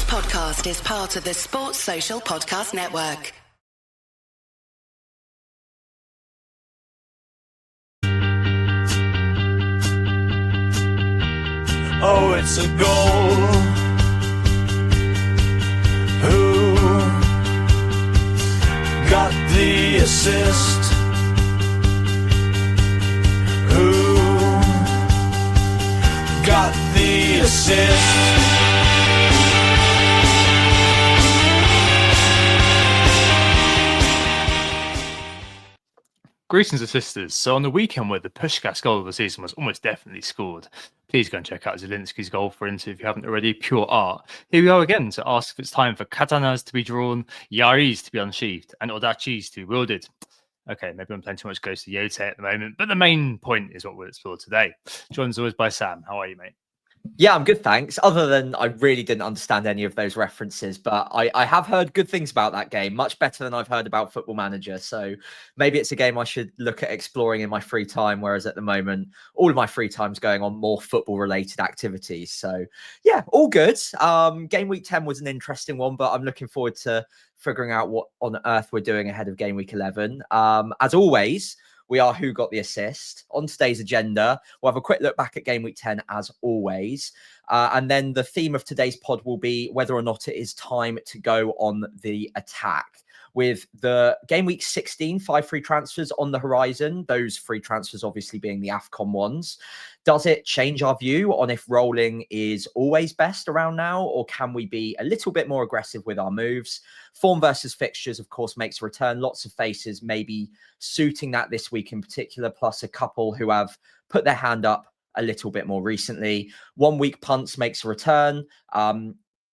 podcast is part of the Sports Social Podcast Network. Oh, it's a goal. Who got the assist? Who got the assist? Greetings, sisters. So on the weekend where the Puskás goal of the season was almost definitely scored, please go and check out Zielinski's goal for Inter if you haven't already. Pure art. Here we are again to ask if it's time for katanas to be drawn, yaris to be unsheathed, and odachis to be wielded. Okay, maybe I'm playing too much Ghost of Yote at the moment, but the main point is what we'll explore today. Joined as always by Sam. How are you, mate? Yeah, I'm good, thanks. Other than I really didn't understand any of those references, but I have heard good things about that game, much better than I've heard about Football Manager. So maybe it's a game I should look at exploring in my free time, whereas at the moment, all of my free time's going on more football-related activities. So yeah, all good. Game week 10 was an interesting one, but I'm looking forward to figuring out what on earth we're doing ahead of game week 11. As always, we are Who Got the Assist. On today's agenda, we'll have a quick look back at Game Week 10 as always. And then the theme of today's pod will be whether or not it is time to go on the attack. With the Game Week 16 5 free transfers on the horizon, those free transfers obviously being the AFCON ones, does it change our view on if rolling is always best around now, or can we be a little bit more aggressive with our moves? Form versus fixtures, of course, makes a return. Lots of faces maybe suiting that this week in particular, plus a couple who have put their hand up a little bit more recently. 1 week punts makes a return.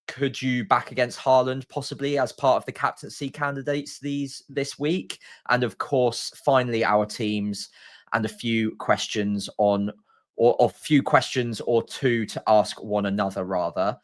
Could you back against Haaland possibly as part of the captaincy candidates this week? And of course, finally, our teams and a few questions or two to ask one another rather.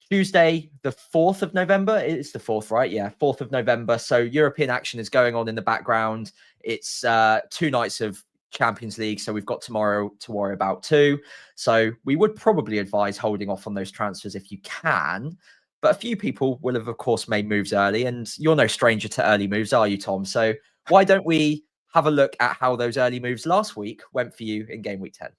Tuesday, the 4th of November. It's the 4th, right? Yeah, 4th of November. So European action is going on in the background. It's 2 nights of Champions League, so we've got tomorrow to worry about too. So we would probably advise holding off on those transfers if you can. But a few people will have, of course, made moves early, and you're no stranger to early moves, are you, Tom? So why don't we have a look at how those early moves last week went for you in Game Week 10?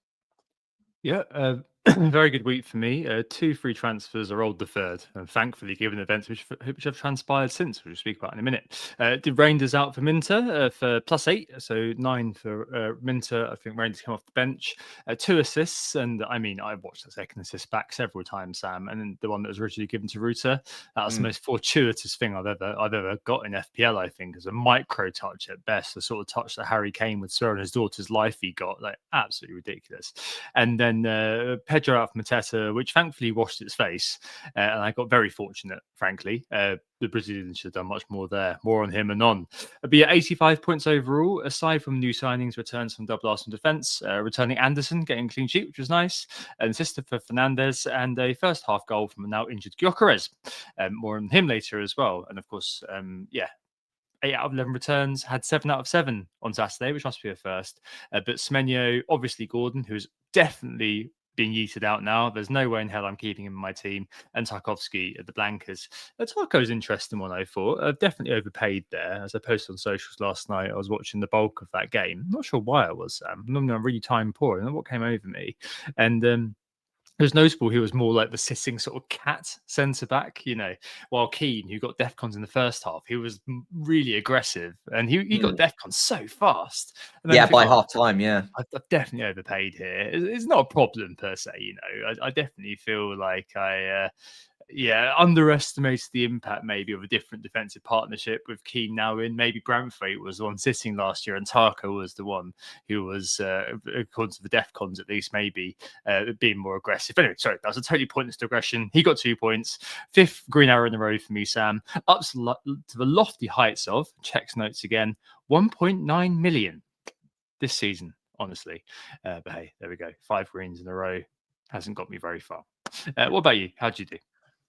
Yeah, very good week for me. 2 free transfers are rolled the third, and thankfully, given events which have transpired since, which we'll speak about in a minute. Did Reinders out for Minter for +8, so 9 for Minter. I think Reinders came off the bench. 2 assists, and I mean, I watched the second assist back several times, Sam, and then the one that was originally given to Ruta. That was the most fortuitous thing I've ever got in FPL. I think as a micro touch at best, the sort of touch that Harry Kane would swear on his daughter's life he got, like absolutely ridiculous. And then Pedro out for Mateta, which thankfully washed its face, and I got very fortunate, frankly. The Brazilians should have done much more there. More on him anon. But yeah, 85 points overall, aside from new signings, returns from double Arsenal defence, returning Anderson, getting a clean sheet, which was nice, an assist for Fernandes, and a first half goal from a now injured Gyökeres. More on him later as well. And of course, 8 out of 11 returns, had 7 out of 7 on Saturday, which must be a first. But Semenyo, obviously Gordon, who's definitely being yeeted out now. There's no way in hell I'm keeping him in my team. And Tarkowski at the Blankers. Tarko's interesting one, I thought. I've definitely overpaid there. As I posted on socials last night, I was watching the bulk of that game. I'm not sure why I was, Sam. Normally I'm really time poor. I don't know what came over me. And it was notable he was more like the sitting sort of cat centre back, while Keane, who got DEFCONs in the first half, he was really aggressive and he got DEFCONs so fast. And Yeah, by half time, yeah. I've definitely overpaid here. It's not a problem per se, I definitely feel like I underestimated the impact maybe of a different defensive partnership with Keane now in. Maybe Branthwaite was the one sitting last year and Tarko was the one who was, according to the DEFCONs at least, maybe being more aggressive. Anyway, sorry, that was a totally pointless digression. He got 2 points. 5th green arrow in a row for me, Sam. Up to the lofty heights of, checks notes again, 1.9 million this season, honestly. But hey, there we go. 5 greens in a row. Hasn't got me very far. What about you? How'd you do?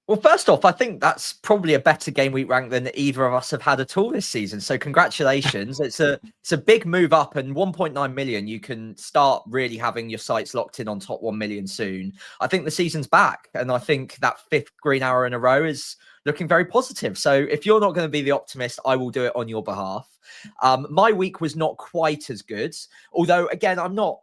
Well, first off, I think that's probably a better game week rank than either of us have had at all this season. So congratulations. It's a big move up, and 1.9 million, you can start really having your sights locked in on top 1 million soon. I think the season's back, and I think that 5th green arrow in a row is looking very positive. So if you're not going to be the optimist, I will do it on your behalf. My week was not quite as good, although again, I'm not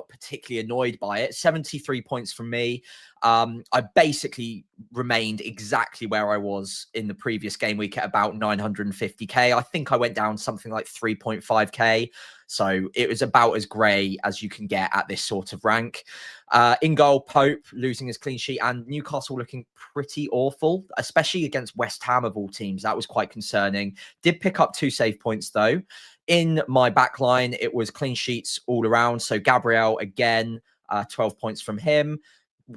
particularly annoyed by it. 73 points from me. I basically remained exactly where I was in the previous game week at about 950k. I think I went down something like 3.5k. So it was about as grey as you can get at this sort of rank. In goal, Pope losing his clean sheet, and Newcastle looking pretty awful, especially against West Ham of all teams. That was quite concerning. Did pick up 2 save points though. In my back line, it was clean sheets all around. So Gabriel again, 12 points from him.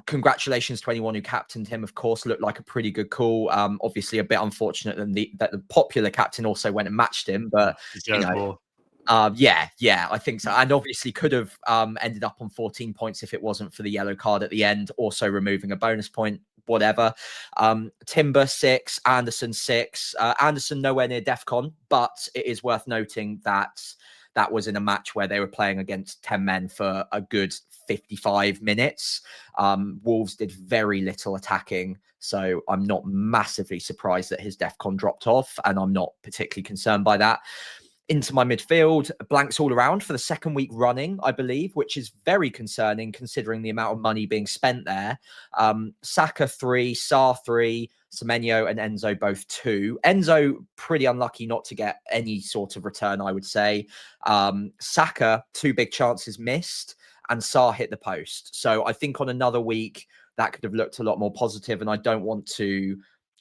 Congratulations to anyone who captained him. Of course, looked like a pretty good call. Obviously, a bit unfortunate that the popular captain also went and matched him, but you know, yeah, I think so. And obviously could have ended up on 14 points if it wasn't for the yellow card at the end, also removing a bonus point, whatever. Timber 6, Anderson 6. Anderson nowhere near DEFCON, but it is worth noting that that was in a match where they were playing against 10 men for a good 55 minutes. Wolves did very little attacking, so I'm not massively surprised that his DEFCON dropped off, and I'm not particularly concerned by that. Into my midfield, blanks all around for the 2nd week running, I believe, which is very concerning considering the amount of money being spent there. Saka 3, Sarr 3, Semenyo and Enzo both 2. Enzo pretty unlucky not to get any sort of return, I would say. Saka 2 big chances missed, and Sarr hit the post. So I think on another week that could have looked a lot more positive, and I don't want to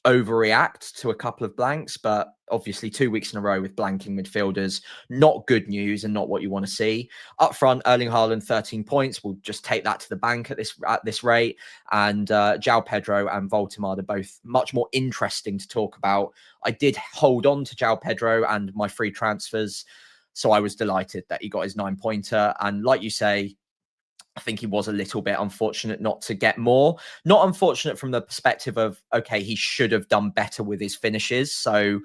overreact to a couple of blanks, but obviously 2 weeks in a row with blanking midfielders, not good news and not what you want to see. Up front, Erling Haaland 13 points. We'll just take that to the bank at this rate. And João Pedro and Voltemade are both much more interesting to talk about. I did hold on to João Pedro and my free transfers, so I was delighted that he got his 9-pointer. And like you say, I think he was a little bit unfortunate not to get more. Not unfortunate from the perspective of, okay, he should have done better with his finishes. So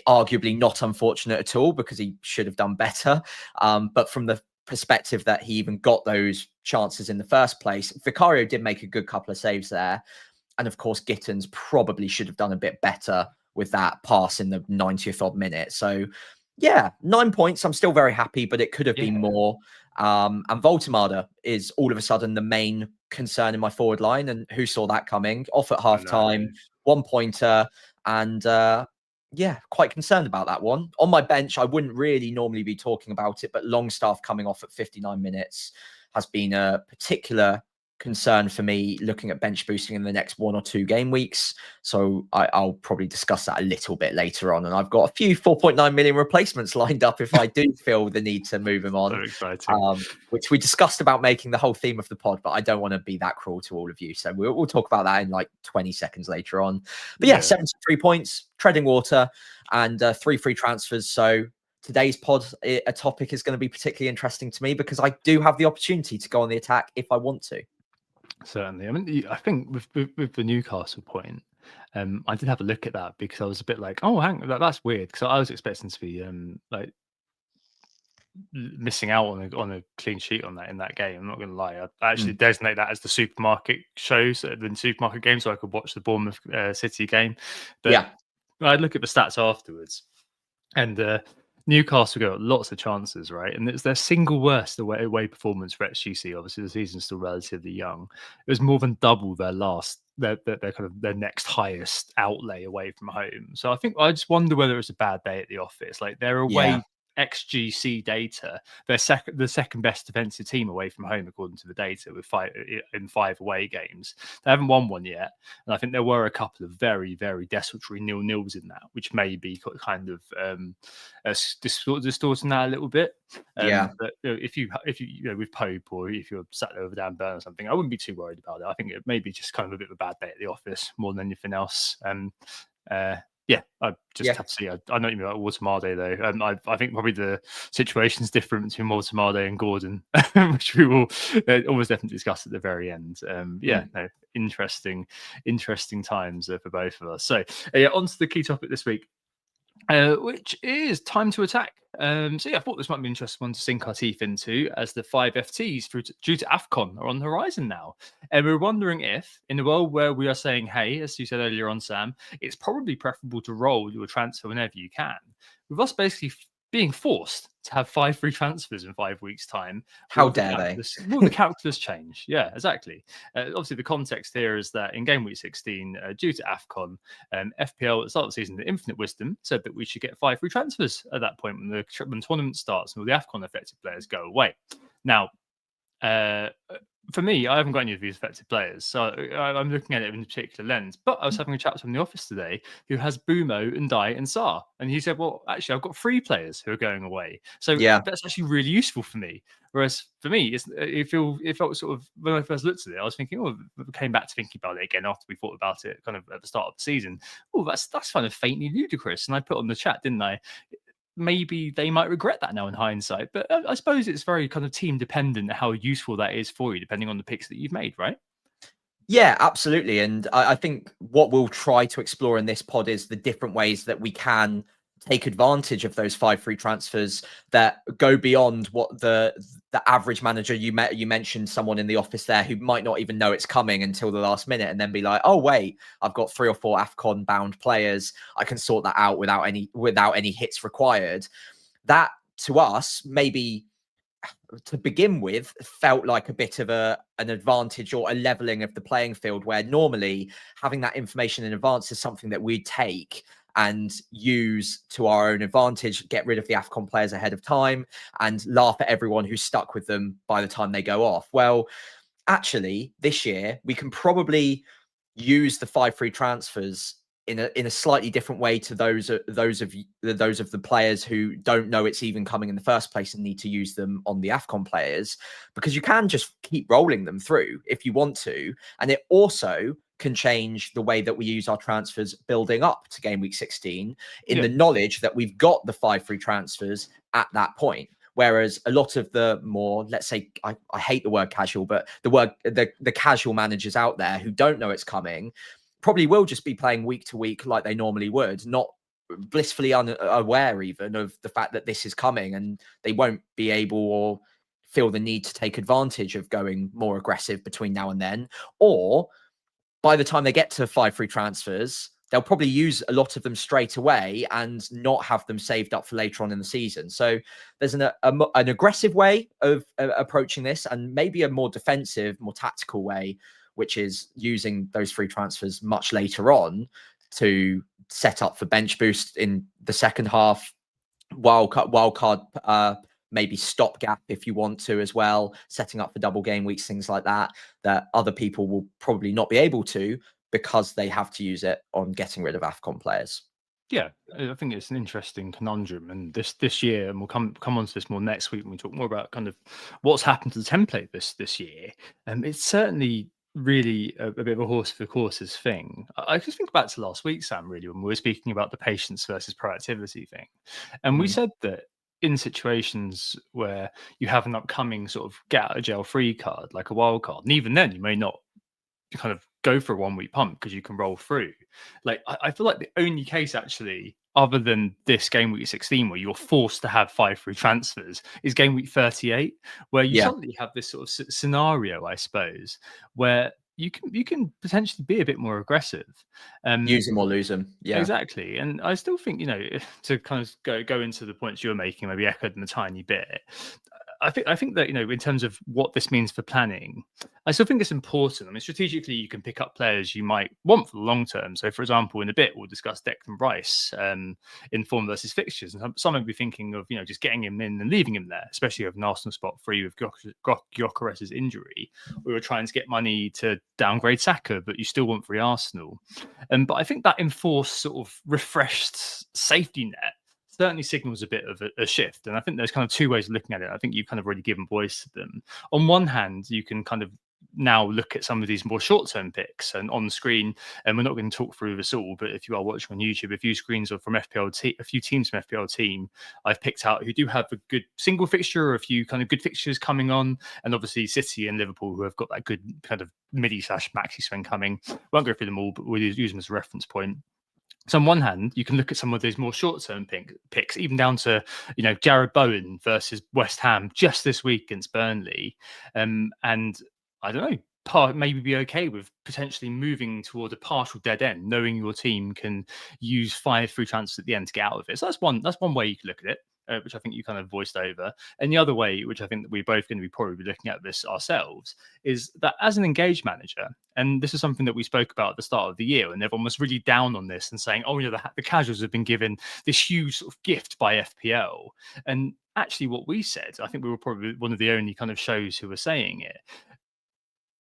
arguably not unfortunate at all because he should have done better. But from the perspective that he even got those chances in the first place, Vicario did make a good couple of saves there. And of course, Gittins probably should have done a bit better with that pass in the 90th odd minute. So yeah, 9 points. I'm still very happy, but it could have been more. And Voltemade is all of a sudden the main concern in my forward line. And who saw that coming? Off at half time, 1-pointer. And yeah, quite concerned about that one. On my bench, I wouldn't really normally be talking about it, but Longstaff coming off at 59 minutes has been a particular concern for me looking at bench boosting in the next 1 or 2 game weeks. So I'll probably discuss that a little bit later on. And I've got a few 4.9 million replacements lined up if I do feel the need to move him on. So exciting. Which we discussed about making the whole theme of the pod, but I don't want to be that cruel to all of you. So we'll talk about that in like 20 seconds later on. But yeah, 73 points, treading water, and 3 free transfers. So today's pod, a topic is going to be particularly interesting to me because I do have the opportunity to go on the attack if I want to. Certainly. I mean, I think with the Newcastle point, I did have a look at that because I was a bit like, oh, that's weird because I was expecting to be like missing out on a clean sheet on that in that game. I'm not going to lie. I actually designate that as the supermarket shows, the supermarket game, so I could watch the Bournemouth City game. But yeah, I'd look at the stats afterwards, and Newcastle got lots of chances, right? And it's their single worst away performance for XGC. Obviously, the season's still relatively young. It was more than double their next highest outlay away from home. So I just wonder whether it's a bad day at the office. Like their away XGC data, they're the second best defensive team away from home according to the data with 5 away games. They haven't won one yet, and I think there were a couple of very, very desultory 0-0s in that, which may be kind of distorting that a little bit. But if you with Pope or if you're sat there with Dan Burn or something, I wouldn't be too worried about it. I think it may be just kind of a bit of a bad day at the office more than anything else. Yeah, I just Yeah. have to see. I know what you mean about Watermade though. I think probably the situation's different between Watermade and Gordon, which we will almost definitely discuss at the very end. Yeah, no, interesting times for both of us. So yeah, on to the key topic this week. Which is time to attack. So yeah, I thought this might be an interesting one to sink our teeth into, as the 5 FTs due to AFCON are on the horizon now. And we're wondering if, in a world where we are saying, hey, as you said earlier on, Sam, it's probably preferable to roll your transfer whenever you can. With us basically being forced to have 5 free transfers in 5 weeks' time, How dare they? will the calculus change? Yeah, exactly. Obviously, the context here is that in game week 16, due to AFCON, FPL at the start of the season, the Infinite Wisdom said that we should get 5 free transfers at that point when the tournament starts and all the AFCON affected players go away. Now, for me, I haven't got any of these affected players, so I'm looking at it in a particular lens. But I was having a chat from the office today who has Bumo and Dai and Saar, and he said, "Well, actually, I've got 3 players who are going away, so Yeah. that's actually really useful for me." Whereas for me, it felt sort of, when I first looked at it, I was thinking, came back to thinking about it again after we thought about it kind of at the start of the season. Oh, that's kind of faintly ludicrous, and I put on the chat, didn't I? Maybe they might regret that now in hindsight, but I suppose it's very kind of team dependent how useful that is for you, depending on the picks that you've made, right? Yeah, absolutely. And I think what we'll try to explore in this pod is the different ways that we can take advantage of those 5 free transfers that go beyond what the average manager you mentioned someone in the office there who might not even know it's coming until the last minute and then be like, oh wait, I've got 3 or 4 AFCON bound players, I can sort that out without any hits required. That to us maybe to begin with felt like a bit of an advantage or a leveling of the playing field, where normally having that information in advance is something that we take and use to our own advantage, get rid of the AFCON players ahead of time and laugh at everyone who's stuck with them by the time they go off. Well, actually, this year we can probably use the 5 free transfers in a slightly different way to those of the players who don't know it's even coming in the first place and need to use them on the AFCON players, because you can just keep rolling them through if you want to. And it also can change the way that we use our transfers building up to game week 16 in the knowledge that we've got the 5 free transfers at that point. Whereas a lot of the more, let's say, I hate the word casual, but the casual managers out there who don't know it's coming probably will just be playing week to week like they normally would, not blissfully unaware even of the fact that this is coming, and they won't be able or feel the need to take advantage of going more aggressive between now and then. Or by the time they get to 5 free transfers, they'll probably use a lot of them straight away and not have them saved up for later on in the season. So there's an aggressive way of approaching this, and maybe a more defensive, more tactical way, which is using those free transfers much later on to set up for bench boost in the second half, wildcard, maybe stopgap if you want to as well, setting up for double game weeks, things like that other people will probably not be able to because they have to use it on getting rid of AFCON players. Yeah, I think it's an interesting conundrum, and this year, and we'll come on to this more next week when we talk more about kind of what's happened to the template this year. It's certainly really a bit of a horse for courses thing. I just think back to last week, Sam, really, when we were speaking about the patience versus proactivity thing, and we said that in situations where you have an upcoming sort of get out of jail free card, like a wild card, and even then you may not kind of go for a 1 week pump because you can roll through. Like, I feel like the only case actually, other than this game week 16 where you're forced to have 5 free transfers, is game week 38, where you suddenly have this sort of scenario, I suppose, where you can potentially be a bit more aggressive. Use them or lose them. Yeah, exactly. And I still think, to kind of go into the points you were making, maybe echoed them a tiny bit. I think that, in terms of what this means for planning, I still think it's important. I mean, strategically, you can pick up players you might want for the long term. So, for example, in a bit, we'll discuss Declan Rice in form versus fixtures. And some might be thinking of, just getting him in and leaving him there, especially with an Arsenal spot free with Gyökeres's injury. We were trying to get money to downgrade Saka, but you still want free Arsenal. But I think that enforced sort of refreshed safety net certainly signals a bit of a shift. And I think there's kind of 2 ways of looking at it. I think you've kind of already given voice to them. On one hand, you can kind of now look at some of these more short-term picks. And on screen, and we're not going to talk through this all, but if you are watching on YouTube, a few screens are from a few teams from FPL team I've picked out who do have a good single fixture or a few kind of good fixtures coming on, and obviously City and Liverpool who have got that good kind of midi/maxi swing coming. Won't go through them all, but we'll use them as a reference point. So on one hand, you can look at some of those more short-term picks, even down to, Jared Bowen versus West Ham just this week against Burnley. And I don't know, maybe be okay with potentially moving toward a partial dead end, knowing your team can use 5 free transfers at the end to get out of it. So that's one way you can look at it. Which I think you kind of voiced over. And the other way, which I think that we're both going to be probably looking at this ourselves, is that as an engaged manager, and this is something that we spoke about at the start of the year, and everyone was really down on this and saying, oh, the casuals have been given this huge sort of gift by FPL. And actually what we said, I think we were probably one of the only kind of shows who were saying it.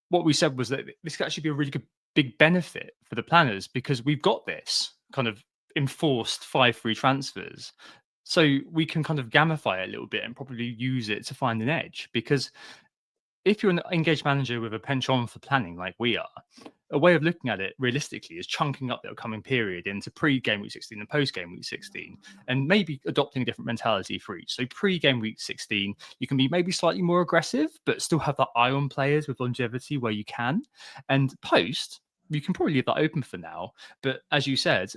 What we said was that this could actually be a really good big benefit for the planners because we've got this kind of enforced 5 free transfers. So we can kind of gamify it a little bit and probably use it to find an edge. Because if you're an engaged manager with a penchant for planning like we are, a way of looking at it realistically is chunking up the upcoming period into pre-game week 16 and post-game week 16, and maybe adopting a different mentality for each. So pre-game week 16, you can be maybe slightly more aggressive, but still have that eye on players with longevity where you can. And post, you can probably leave that open for now. But as you said,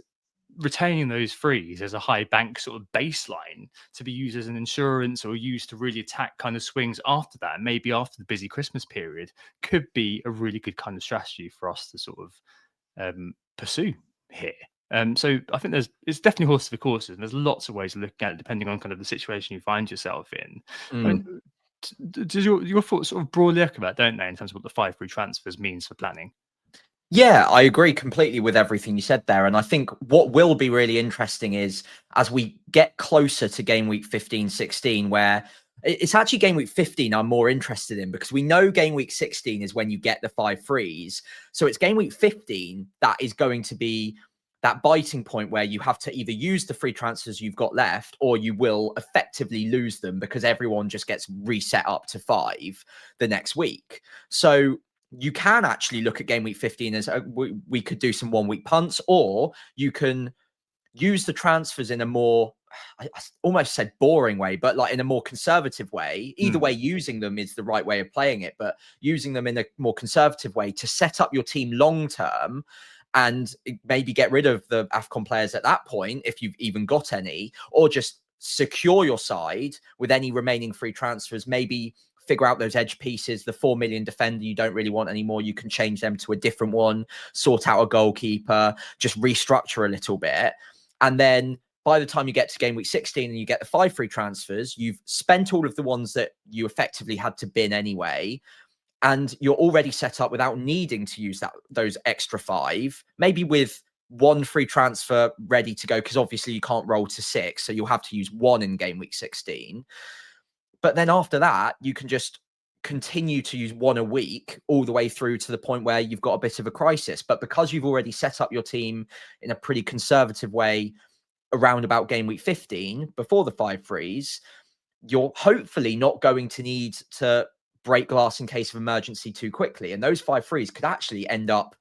retaining those frees as a high bank sort of baseline to be used as an insurance or used to really attack kind of swings after that, maybe after the busy Christmas period, could be a really good kind of strategy for us to sort of pursue here. So I think it's definitely horses for courses, and there's lots of ways to look at it depending on kind of the situation you find yourself in. I mean, does your thoughts sort of broadly echo that, don't they, in terms of what the 5 free transfers means for planning? Yeah, I agree completely with everything you said there. And I think what will be really interesting is as we get closer to game week 15, 16, where it's actually game week 15 I'm more interested in, because we know game week 16 is when you get the 5 frees. So it's game week 15 that is going to be that biting point where you have to either use the free transfers you've got left, or you will effectively lose them because everyone just gets reset up to 5 the next week. So you can actually look at game week 15 as we could do some 1-week punts, or you can use the transfers in a more, I almost said boring way, but like in a more conservative way. Either way, using them is the right way of playing it, but using them in a more conservative way to set up your team long term and maybe get rid of the AFCON players at that point, if you've even got any, or just secure your side with any remaining free transfers. Maybe figure out those edge pieces. The 4 million defender you don't really want anymore, you can change them to a different one, sort out a goalkeeper, just restructure a little bit. And then by the time you get to game week 16 and you get the 5 free transfers, you've spent all of the ones that you effectively had to bin anyway, and you're already set up without needing to use those extra 5, maybe with 1 free transfer ready to go, because obviously you can't roll to 6, so you'll have to use 1 in game week 16. But then after that, you can just continue to use 1 a week all the way through to the point where you've got a bit of a crisis. But because you've already set up your team in a pretty conservative way around about game week 15, before the 5 frees, you're hopefully not going to need to break glass in case of emergency too quickly. And those 5 frees could actually end up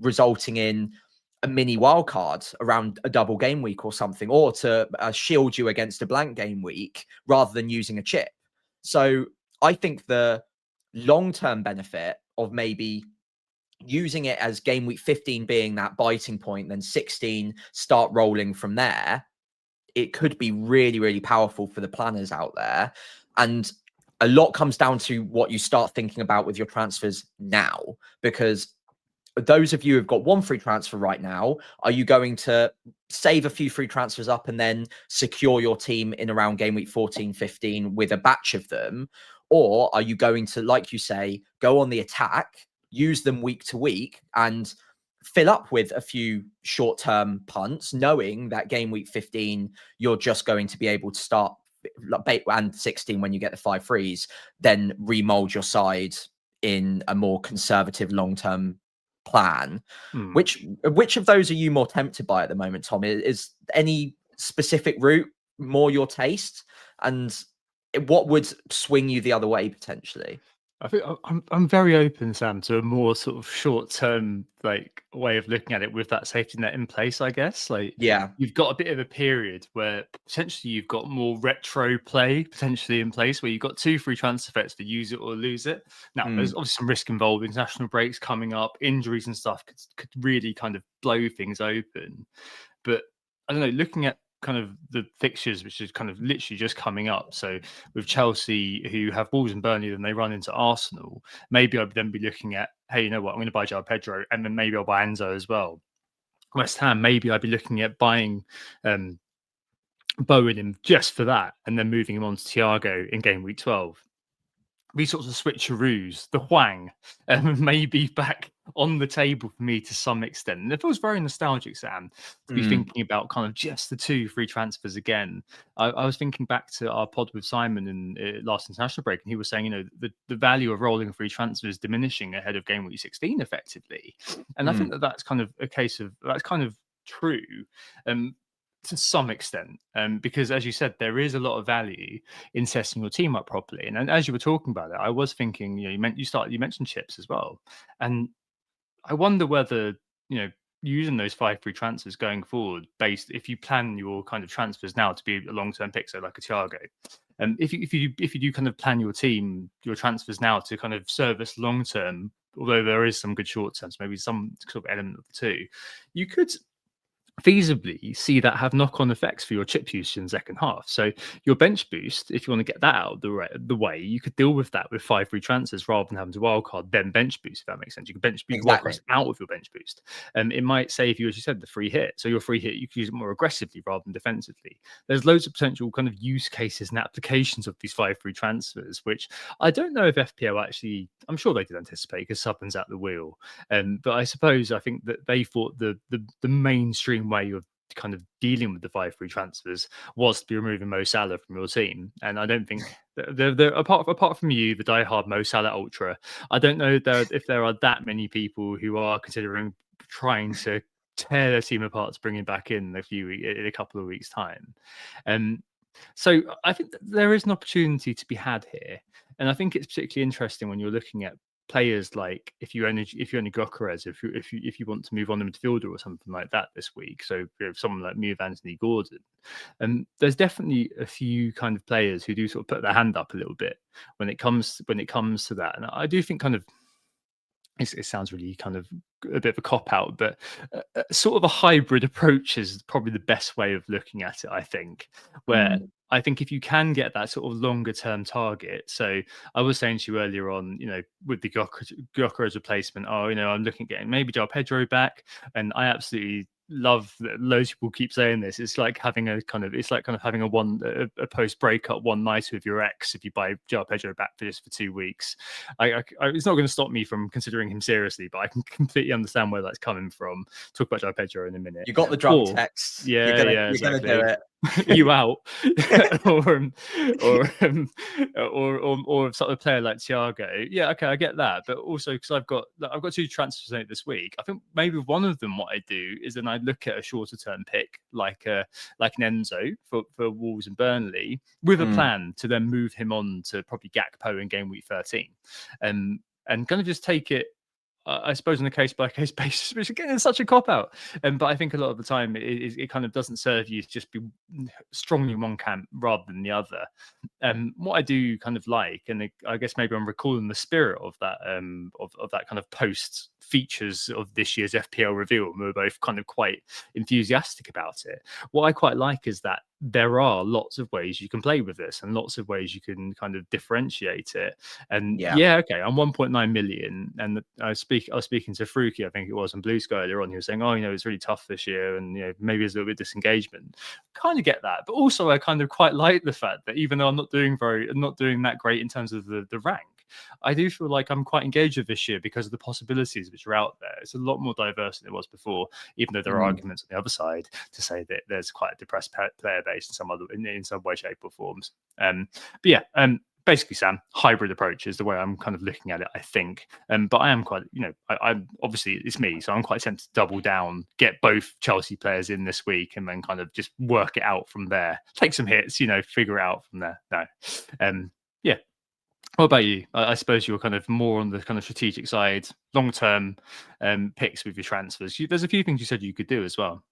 resulting in a mini wildcard around a double game week or something, or to shield you against a blank game week rather than using a chip. So I think the long-term benefit of maybe using it as game week 15 being that biting point, then 16 start rolling from there, it could be really, really powerful for the planners out there. And a lot comes down to what you start thinking about with your transfers now, because those of you who've got 1 free transfer right now, are you going to save a few free transfers up and then secure your team in around game week 14, 15 with a batch of them? Or are you going to, like you say, go on the attack, use them week to week, and fill up with a few short-term punts, knowing that game week 15, you're just going to be able to start, and 16 when you get the 5 frees, then remold your side in a more conservative long-term plan. Which of those are you more tempted by at the moment, Tom? Is any specific route more your taste, and what would swing you the other way potentially? I think I'm very open, Sam, to a more sort of short-term like way of looking at it with that safety net in place, I guess. Like Yeah. you've got a bit of a period where potentially you've got more retro play potentially in place where you've got 2 free transfer effects to use it or lose it. Now, there's obviously some risk involved, international breaks coming up, injuries and stuff could really kind of blow things open. But I don't know, looking at kind of the fixtures, which is kind of literally just coming up. So with Chelsea, who have Wolves and Burnley, then they run into Arsenal. Maybe I'd then be looking at, hey, you know what? I'm going to buy João Pedro, and then maybe I'll buy Enzo as well. West Ham, maybe I'd be looking at buying Bowen in just for that, and then moving him on to Thiago in game week 12. These sorts of switcheroos, the Huang, may be back on the table for me to some extent. And it feels very nostalgic, Sam, to be thinking about kind of just the 2 free transfers again. I was thinking back to our pod with Simon in last international break, and he was saying, you know, the value of rolling free transfers diminishing ahead of game week 16 effectively. And I think that's kind of a case of, that's kind of true. To some extent, because as you said, there is a lot of value in setting your team up properly. And as you were talking about it, I was thinking, you know, you mentioned chips as well, and I wonder whether, you know, using those 5 free transfers going forward, based if you plan your kind of transfers now to be a long-term pick, so like a Thiago, and if you do kind of plan your team, your transfers now to kind of service long-term, although there is some good short-term, so maybe some sort of element of the 2, you could feasibly see that have knock-on effects for your chip usage in the second half. So your bench boost, if you want to get that out of the way, you could deal with that with 5 free transfers rather than having to wildcard then bench boost, if that makes sense. You can bench boost Exactly. out of your bench boost. It might save you, as you said, the free hit. So your free hit, you can use it more aggressively rather than defensively. There's loads of potential kind of use cases and applications of these 5 free transfers, which I don't know if FPL actually, I'm sure they did anticipate because Subban's at the wheel. But I think that they thought the mainstream way of kind of dealing with the 5 free transfers was to be removing Mo Salah from your team. And I don't think they're apart from you, the diehard Mo Salah ultra, I don't know if there are that many people who are considering trying to tear their team apart to bring him back in a couple of weeks time. So I think there is an opportunity to be had here, and I think it's particularly interesting when you're looking at players like if you only Gyökeres, if you want to move on to midfielder or something like that this week. So someone like me with Anthony Gordon, and there's definitely a few kind of players who do sort of put their hand up a little bit when it comes to that. And I do think kind of it sounds really kind of a bit of a cop out, but sort of a hybrid approach is probably the best way of looking at it, I think, where I think if you can get that sort of longer term target. So I was saying to you earlier on, you know, with the Gyökeres replacement, I'm looking at getting maybe João Pedro back, and I absolutely love that loads of people keep saying this. It's like having a having a post breakup one night with your ex if you buy João Pedro back for 2 weeks. It's not going to stop me from considering him seriously, but I can completely understand where that's coming from. Talk about João Pedro in a minute. You got the drunk text. Yeah, you're gonna do it. You out, or sort of player like Thiago. Yeah, okay, I get that, but also because I've got 2 transfers in it this week. I think maybe one of them, what I do is then I look at a shorter term pick like an Enzo for Wolves and Burnley with a plan to then move him on to probably Gakpo in game week 13, and kind of just take it. I suppose on a case-by-case basis, which again is such a cop-out. But I think a lot of the time it kind of doesn't serve you to just be strongly in one camp rather than the other. What I do kind of like, and I guess maybe I'm recalling the spirit of that of that kind of post features of this year's FPL reveal, and we're both kind of quite enthusiastic about it. What I quite like is that there are lots of ways you can play with this and lots of ways you can kind of differentiate it. And okay, I'm 1.9 million, and I was speaking to Fruki, I think it was, on Blue Sky earlier on. He was saying, it's really tough this year, and maybe there's a little bit of disengagement. Kind of get that, but also I kind of quite like the fact that even though I'm not doing that great in terms of the rank, I do feel like I'm quite engaged with this year because of the possibilities which are out there. It's a lot more diverse than it was before, even though there are arguments on the other side to say that there's quite a depressed player base in some way, shape, or forms. Basically, Sam, hybrid approach is the way I'm kind of looking at it, I think. But I am quite, I'm obviously it's me, so I'm quite tempted to double down, get both Chelsea players in this week, and then kind of just work it out from there. Take some hits, figure it out from there. No, What about you? I suppose you're kind of more on the kind of strategic side, long-term picks with your transfers. There's a few things you said you could do as well.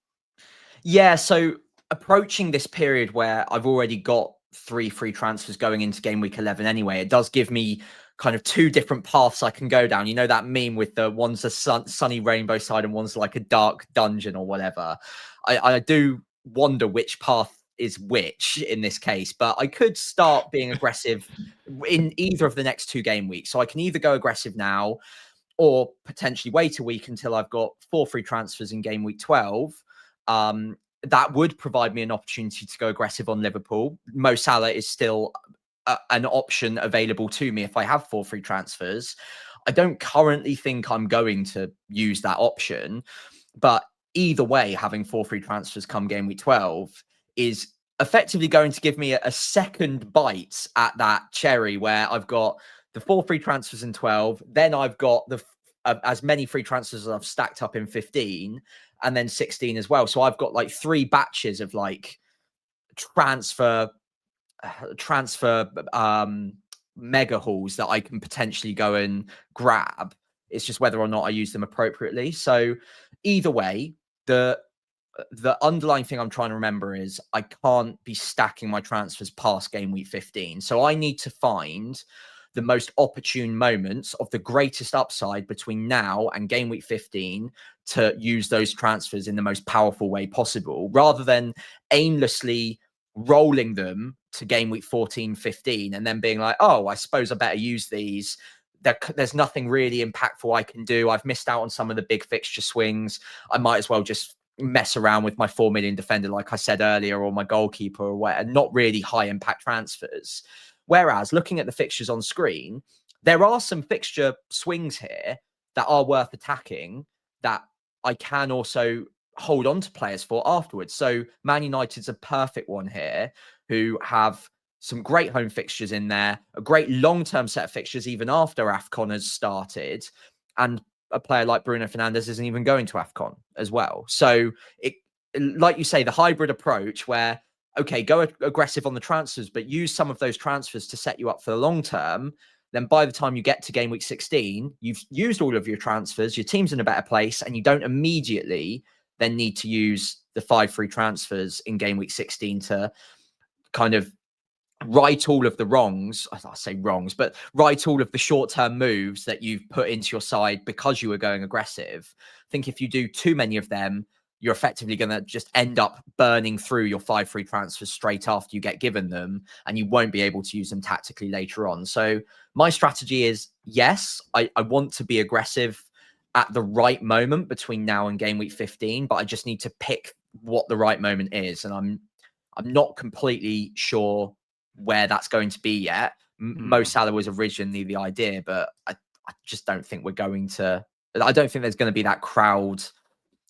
Yeah, so approaching this period where I've already got 3 free transfers going into game week 11 anyway, it does give me kind of 2 different paths I can go down. You know that meme with the one's a sunny rainbow side and one's like a dark dungeon or whatever. I do wonder which path is which in this case, but I could start being aggressive in either of the next 2 game weeks. So I can either go aggressive now or potentially wait a week until I've got 4 free transfers in game week 12. That would provide me an opportunity to go aggressive on Liverpool. Mo Salah is still an option available to me if I have 4 free transfers. I don't currently think I'm going to use that option, but either way, having 4 free transfers come game week 12 is effectively going to give me a second bite at that cherry where I've got the 4 free transfers in 12, then I've got the as many free transfers as I've stacked up in 15, and then 16 as well. So I've got like 3 batches of like transfer mega hauls that I can potentially go and grab. It's just whether or not I use them appropriately. So either way, the underlying thing I'm trying to remember is I can't be stacking my transfers past game week 15. So I need to find the most opportune moments of the greatest upside between now and game week 15 to use those transfers in the most powerful way possible, rather than aimlessly rolling them to game week 14, 15, and then being like, oh, I suppose I better use these. There's nothing really impactful I can do. I've missed out on some of the big fixture swings. I might as well just mess around with my 4 million defender, like I said earlier, or my goalkeeper or what, and not really high impact transfers. Whereas looking at the fixtures on screen, there are some fixture swings here that are worth attacking that I can also hold on to players for afterwards. So Man United's a perfect one here, who have some great home fixtures in there, a great long-term set of fixtures even after AFCON has started, and a player like Bruno Fernandes isn't even going to AFCON as well. So it, like you say, the hybrid approach where, okay, go aggressive on the transfers, but use some of those transfers to set you up for the long term. Then by the time you get to game week 16, you've used all of your transfers, your team's in a better place, and you don't immediately then need to use the 5 free transfers in game week 16 to kind of right all of the wrongs. I say wrongs, but right all of the short-term moves that you've put into your side because you were going aggressive. I think if you do too many of them, you're effectively going to just end up burning through your 5 free transfers straight after you get given them, and you won't be able to use them tactically later on. So my strategy is, yes, I want to be aggressive at the right moment between now and game week 15, but I just need to pick what the right moment is. And I'm not completely sure where that's going to be yet. Mo Salah was originally the idea, but I just don't think we're going to, I don't think there's going to be that crowd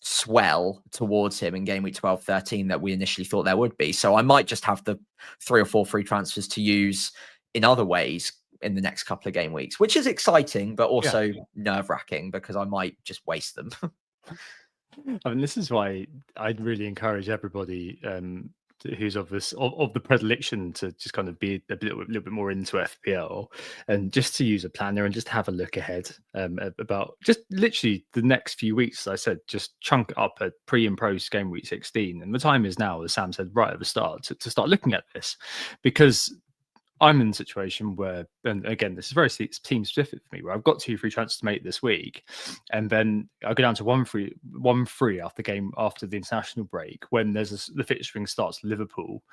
swell towards him in game week 12, 13 that we initially thought there would be. So I might just have the 3 or 4 free transfers to use in other ways in the next couple of game weeks, which is exciting, but also nerve-wracking because I might just waste them. I mean, this is why I'd really encourage everybody who's of the predilection to just kind of be a little bit more into FPL and just to use a planner and just have a look ahead about just literally the next few weeks. As I said, just chunk it up at pre and post game week 16. And the time is now, as Sam said right at the start, to start looking at this, because I'm in a situation where, and again, this is very team specific for me, where I've got 2 free transfers to make this week, and then I go down to one free after the international break when the fixturing starts Liverpool,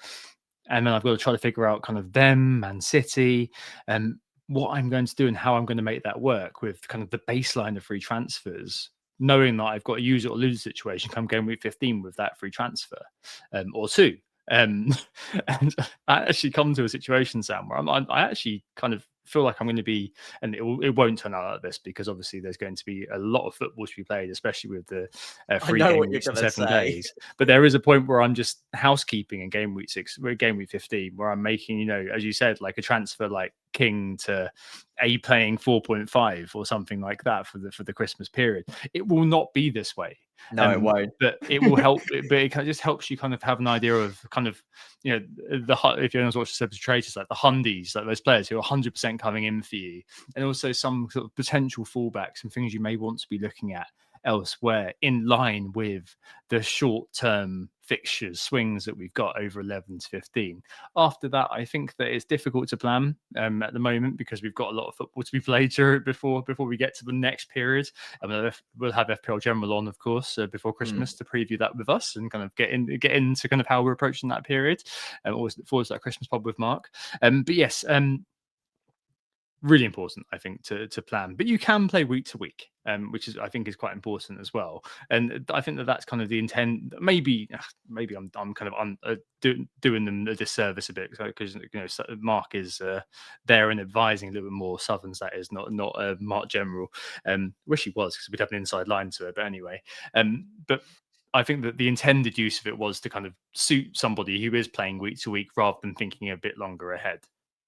and then I've got to try to figure out kind of them, Man City, and what I'm going to do and how I'm going to make that work with kind of the baseline of free transfers, knowing that I've got a use it or lose it situation come game week 15 with that free transfer or 2. And I actually come to a situation, Sam, where I actually kind of feel like I'm going to be, and it won't turn out like this because obviously there's going to be a lot of football to be played, especially with the 3 game weeks in 7 days. But there is a point where I'm just housekeeping in game week 15, where I'm making, as you said, like a transfer like king to playing 4.5 or something like that for the Christmas period. It will not be this way. No, it won't. But it will help. But it just helps you kind of have an idea of kind of, you know, if you want to watch the celebrity traders, like the Hundies, like those players who are 100% coming in for you, and also some sort of potential fallbacks and things you may want to be looking at elsewhere in line with the short-term fixtures swings that we've got over 11 to 15. After that, I think that it's difficult to plan at the moment because we've got a lot of football to be played before we get to the next period. And we'll have FPL General on, of course, before Christmas to preview that with us and kind of get into kind of how we're approaching that period. Always look forward to that Christmas pub with Mark. But yes, really important, I think, to plan. But you can play week to week, which is, I think, is quite important as well. And I think that's kind of the intent. Maybe I'm kind of doing them a disservice a bit because, you know, Mark is there and advising a little bit more. Southerns, that is, not Mark General. Wish he was, because we'd have an inside line to it. But anyway, but I think that the intended use of it was to kind of suit somebody who is playing week to week rather than thinking a bit longer ahead.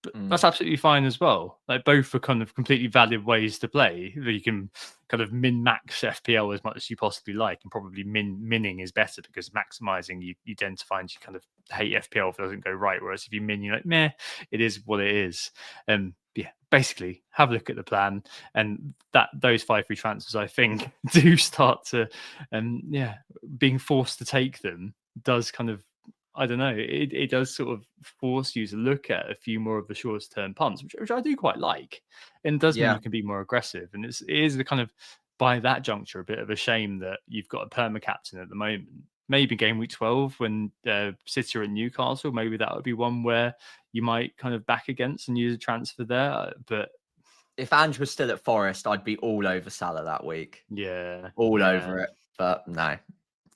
But that's absolutely fine as well. Like, both are kind of completely valid ways to play. You can kind of min-max FPL as much as you possibly like, and probably minning is better because maximizing, you tend to find you kind of hate FPL if it doesn't go right. Whereas if you min, you're like, meh, it is what it is. Yeah, basically have a look at the plan, and those 5 free transfers, I think, do start to, being forced to take them does kind of, I don't know, it does sort of force you to look at a few more of the shortest term punts, which I do quite like, and does mean you can be more aggressive. And it is the kind of, by that juncture, a bit of a shame that you've got a perma captain at the moment. Maybe game week 12 when City are at Newcastle, maybe that would be one where you might kind of back against and use a transfer there. But if Ange was still at Forest, I'd be all over Salah that week. All over it. But no,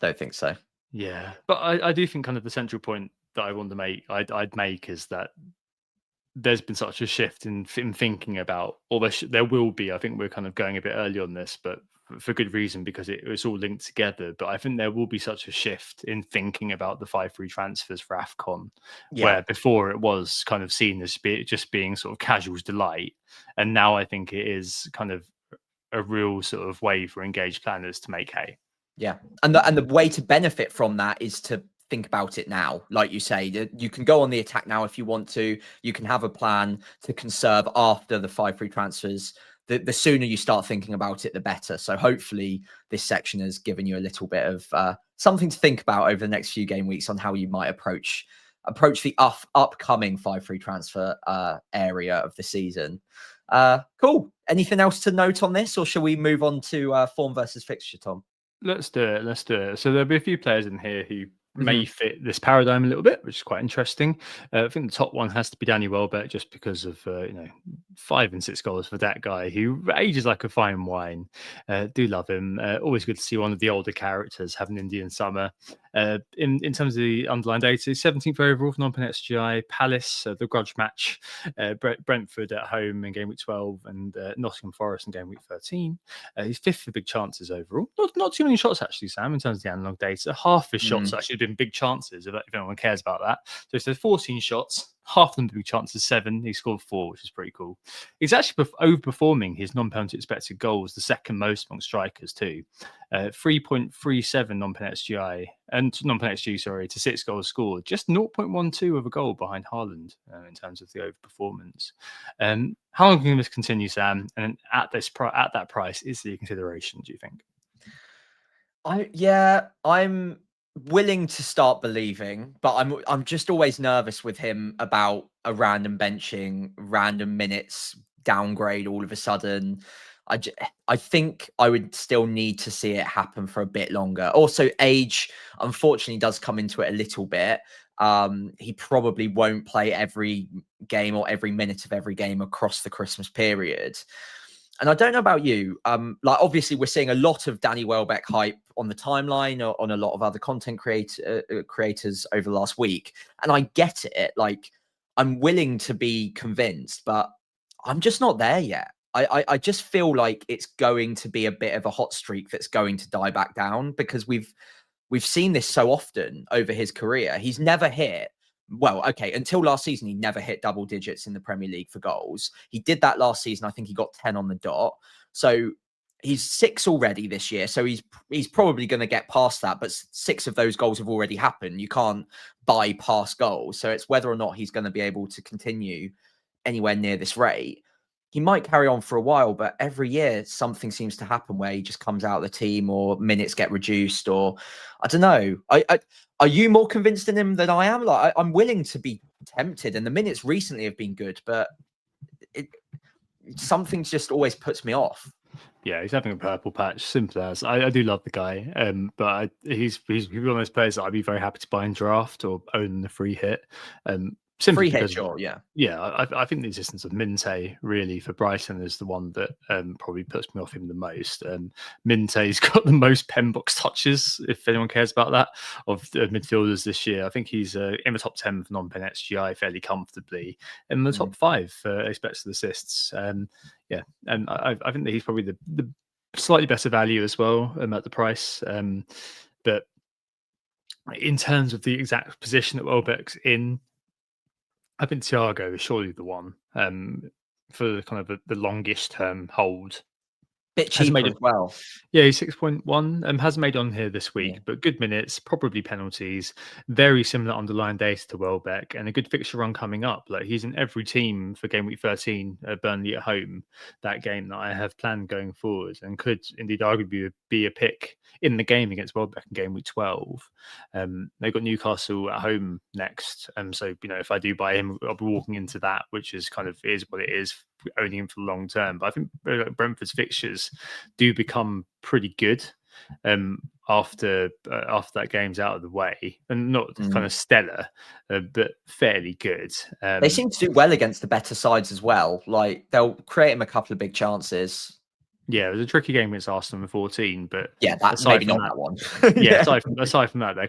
don't think so. Yeah, but I do think kind of the central point that I want to make, I'd make, is that there's been such a shift in thinking about, or there will be. I think we're kind of going a bit early on this, but for good reason, because it's all linked together. But I think there will be such a shift in thinking about the 5 free transfers for AFCON, where before it was kind of seen as just being sort of casual's delight, and now I think it is kind of a real sort of way for engaged planners to make hay. Yeah, and the way to benefit from that is to think about it now. Like you say, you can go on the attack now if you want to. You can have a plan to conserve after the 5 free transfers. The sooner you start thinking about it, the better. So hopefully this section has given you a little bit of something to think about over the next few game weeks on how you might approach the upcoming 5 free transfer area of the season. Cool. Anything else to note on this, or shall we move on to form versus fixture, Tom? Let's do it. So there'll be a few players in here who may fit this paradigm a little bit, which is quite interesting. I think the top one has to be Danny Welbeck, just because of 5 and 6 goals for that guy who ages like a fine wine. Do love him. Always good to see one of the older characters have an Indian summer. In terms of the underlying data, 17th overall for non-pen XGI. Palace, the grudge match. Brentford at home in game week 12, and Nottingham Forest in game week 13. He's 5th for big chances overall. Not too many shots actually, Sam, in terms of the analog data. Half his shots actually been big chances, if anyone cares about that. So it's 14 shots, half of them big chances, 7. He scored 4, which is pretty cool. He's actually overperforming his non-penalty expected goals, the second most among strikers too. 3.37 non-pen XGI and non-pen XG, to 6 goals scored. Just 0.12 of a goal behind Haaland in terms of the overperformance. How long can this continue, Sam? And at that price, is the consideration, do you think? I'm willing to start believing, but I'm just always nervous with him about a random benching, random minutes downgrade all of a sudden. I think I would still need to see it happen for a bit longer. Also, age unfortunately does come into it a little bit. He probably won't play every game or every minute of every game across the Christmas period. And I don't know about you. Obviously, we're seeing a lot of Danny Welbeck hype on the timeline or on a lot of other content creators over the last week. And I get it. Like, I'm willing to be convinced, but I'm just not there yet. I just feel like it's going to be a bit of a hot streak that's going to die back down, because we've seen this so often over his career. He's never hit well, okay, until last season, he never hit double digits in the Premier League for goals. He did that last season. I think he got 10 on the dot. So he's 6 already this year. So he's probably going to get past that. But 6 of those goals have already happened. You can't bypass goals. So it's whether or not he's going to be able to continue anywhere near this rate. He might carry on for a while, but every year something seems to happen where he just comes out of the team, or minutes get reduced, or I don't know. Are you more convinced in him than I am? Like I'm willing to be tempted, and the minutes recently have been good, but something just always puts me off. Yeah, he's having a purple patch. Simple as. I do love the guy, but he's one of those players that I'd be very happy to buy in draft or own in the free hit. Simply Free hit, because, sure, yeah. Yeah, I think the existence of Minte really for Brighton is the one that probably puts me off him the most. Minte's got the most pen box touches, if anyone cares about that, of midfielders this year. I think he's in the top 10 for non-pen XGI fairly comfortably, in the top 5 for expected assists. Yeah, and I think that he's probably the slightly better value as well at the price. But in terms of the exact position that Welbeck's in, I think Thiago is surely the one for kind of the longish term hold. Bit cheaper as well. Yeah, he's 6.1. Hasn't made on here this week, but good minutes, probably penalties, very similar underlying data to Welbeck, and a good fixture run coming up. Like he's in every team for game week 13, Burnley at home, that game that I have planned going forward, and could indeed arguably be a pick in the game against Welbeck in game week 12. They've got Newcastle at home next. So, if I do buy him, I'll be walking into that, which is kind of is what it is, owning him for the long term. But I think Brentford's fixtures do become pretty good after that game's out of the way, and not kind of stellar, but fairly good. They seem to do well against the better sides as well. Like they'll create him a couple of big chances. Yeah, it was a tricky game against Arsenal in 14, but yeah, that's maybe not that one. Yeah, aside from that, their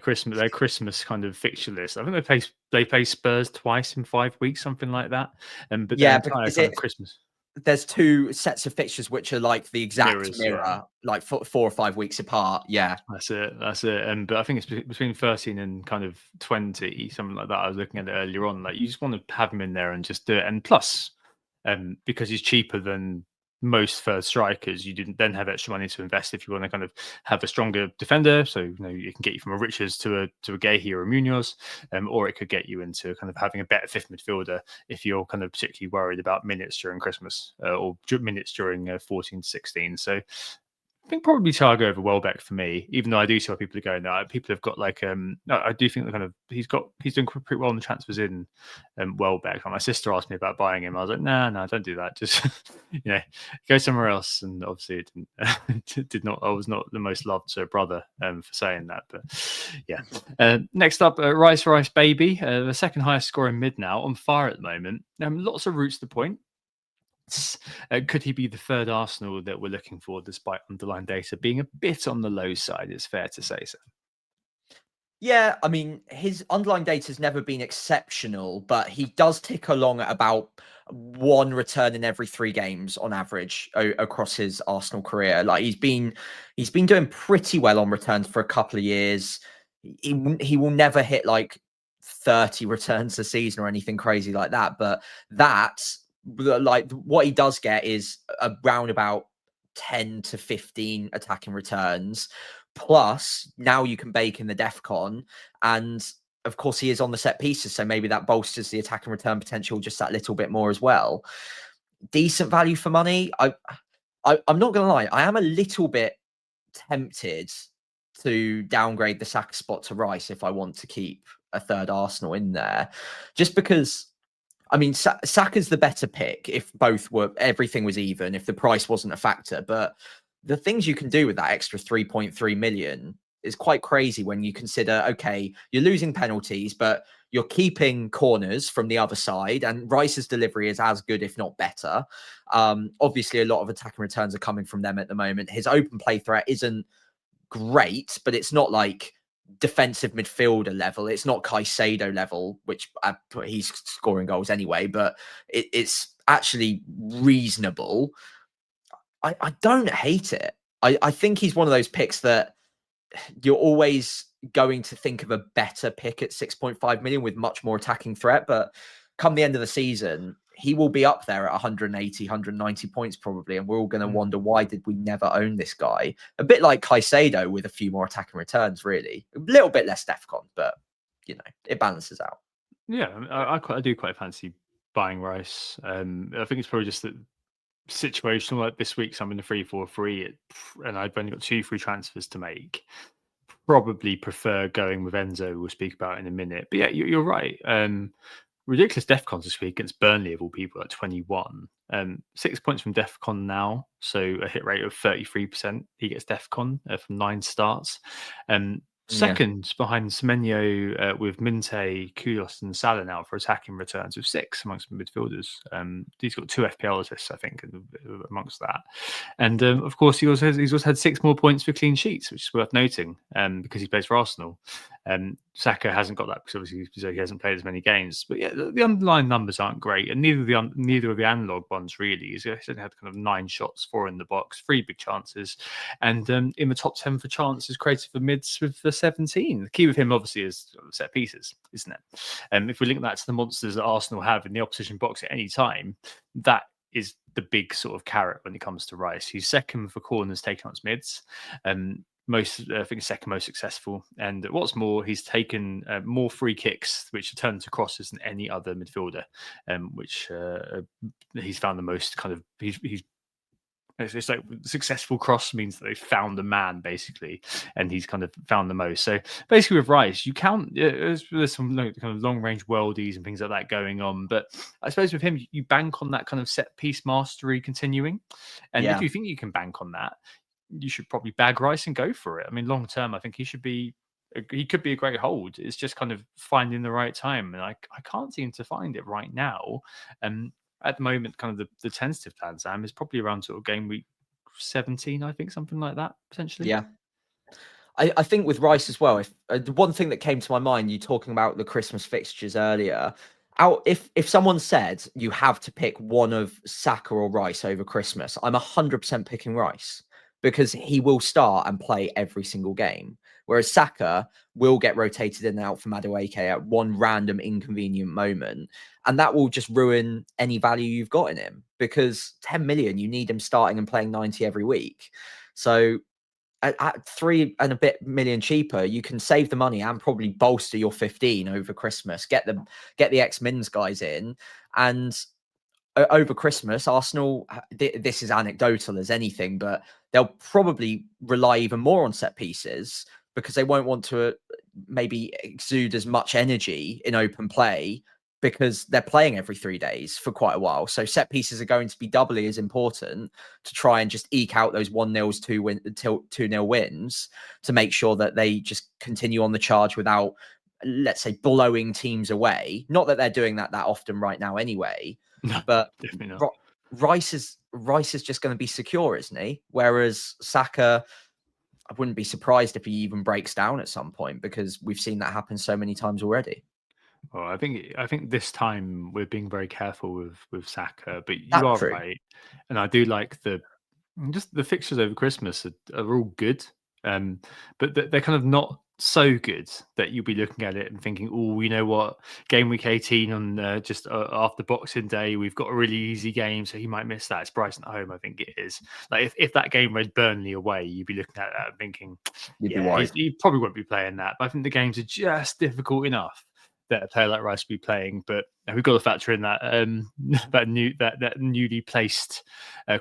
Christmas kind of fixture list. I think they play Spurs twice in 5 weeks, something like that. But yeah, entire kind of Christmas. There's 2 sets of fixtures which are like the exact mirror, yeah. like 4 or 5 weeks apart. Yeah, that's it. But I think it's between 13 and kind of 20, something like that. I was looking at it earlier on. Like you just want to have him in there and just do it. And plus, because he's cheaper than most third strikers, you didn't then have extra money to invest if you want to kind of have a stronger defender. So you can get you from a Richards to a Gahey or a Munoz, or it could get you into kind of having a better fifth midfielder if you're kind of particularly worried about minutes during Christmas or minutes during 14 to 16. So I think probably Thiago over Welbeck for me, even though I do see why people are going there. People have got like I do think that kind of he's doing pretty well in the transfers in Welbeck. My sister asked me about buying him. I was like, no, don't do that. Just go somewhere else. And obviously it didn't, I was not the most loved brother for saying that. But yeah. Next up, Rice Baby, the second highest score in mid now, on fire at the moment. Lots of routes to the point. Could he be the third Arsenal that we're looking for, despite underlying data being a bit on the low side? It's fair to say so. Yeah, I mean, his underlying data has never been exceptional, but he does tick along at about 1 return in every 3 games on average across his Arsenal career. Like he's been doing pretty well on returns for a couple of years. He will never hit like 30 returns a season or anything crazy like that, but that's like what he does get is around about 10 to 15 attacking returns. Plus, now you can bake in the DEFCON, and of course he is on the set pieces, so maybe that bolsters the attacking return potential just that little bit more as well. Decent value for money. I'm not gonna lie, I am a little bit tempted to downgrade the Saka spot to Rice if I want to keep a third Arsenal in there, just because. I mean, Saka's the better pick if everything was even, if the price wasn't a factor. But the things you can do with that extra 3.3 million is quite crazy when you consider, okay, you're losing penalties, but you're keeping corners from the other side, and Rice's delivery is as good, if not better. Obviously, a lot of attacking returns are coming from them at the moment. His open play threat isn't great, but it's not like defensive midfielder level. It's not Caicedo level, which he's scoring goals anyway, but it's actually reasonable. I don't hate it. I think he's one of those picks that you're always going to think of a better pick at 6.5 million with much more attacking threat. But come the end of the season, he will be up there at 180, 190 points probably. And we're all going to wonder, why did we never own this guy? A bit like Caicedo with a few more attacking returns, really. A little bit less DEFCON, but, it balances out. Yeah, I do quite fancy buying Rice. I think it's probably just that situational. Like this week, so I'm in the 3-4-3, and I've only got 2 free transfers to make. Probably prefer going with Enzo. We'll speak about in a minute. But yeah, you're right. Ridiculous DEFCONs this week against Burnley of all people at 21. 6 points from DEFCON now, so a hit rate of 33%. He gets DEFCON from 9 starts. Second behind Semenyo with Minte, Kudus, and Salah now for attacking returns with 6 amongst the midfielders. He's got 2 FPL assists, I think, amongst that. And of course, he's also had 6 more points for clean sheets, which is worth noting because he plays for Arsenal. Saka hasn't got that because obviously he hasn't played as many games. But yeah, the underlying numbers aren't great, and neither of the analog ones really. He's only had kind of 9 shots, 4 in the box, 3 big chances, and in the top 10 for chances created for mids with the 17. The key with him obviously is set pieces, isn't it? If we link that to the monsters that Arsenal have in the opposition box at any time, that is the big sort of carrot when it comes to Rice. He's second for corners taken on mids. I think second most successful, and what's more, he's taken more free kicks which are turned to crosses than any other midfielder, which he's found the most kind of it's like successful cross means that they've found a man basically, and he's kind of found the most. So basically with Rice, you count there's some kind of long range worldies and things like that going on, but I suppose with him you bank on that kind of set piece mastery continuing, and if you think you can bank on that, you should probably bag Rice and go for it. I mean, long term, I think he could be a great hold. It's just kind of finding the right time, and I can't seem to find it right now. At the moment, kind of the tentative plan, Sam, is probably around sort of game week 17, I think, something like that, potentially. Yeah. I think with Rice as well, if the one thing that came to my mind, you talking about the Christmas fixtures earlier, if someone said you have to pick one of Saka or Rice over Christmas, I'm 100% picking Rice, because he will start and play every single game. Whereas Saka will get rotated in and out from Madueke at one random inconvenient moment. And that will just ruin any value you've got in him, because 10 million, you need him starting and playing 90 every week. So at 3 and a bit million cheaper, you can save the money and probably bolster your 15 over Christmas, get the ex-Mins guys in. And over Christmas, Arsenal, this is anecdotal as anything, but they'll probably rely even more on set pieces, because they won't want to maybe exude as much energy in open play, because they're playing every 3 days for quite a while. So set pieces are going to be doubly as important to try and just eke out those 1-0s, 2-0 wins, to make sure that they just continue on the charge without, let's say, blowing teams away. Not that they're doing that often right now anyway. No, but definitely not. Rice is just going to be secure, isn't he? Whereas Saka, I wouldn't be surprised if he even breaks down at some point, because we've seen that happen so many times already. Well, I think this time we're being very careful with Saka, but you That's are true. right, and I do like the fixtures over Christmas are all good, but they're kind of not so good that you'll be looking at it and thinking, oh, you know what, game week 18 on just after Boxing Day, we've got a really easy game, so he might miss that. It's Brighton at home, I think it is. Like if that game read Burnley away, you'd be looking at that and thinking, he probably won't be playing that. But I think the games are just difficult enough that a player like Rice will be playing. But we've got to factor in that that newly placed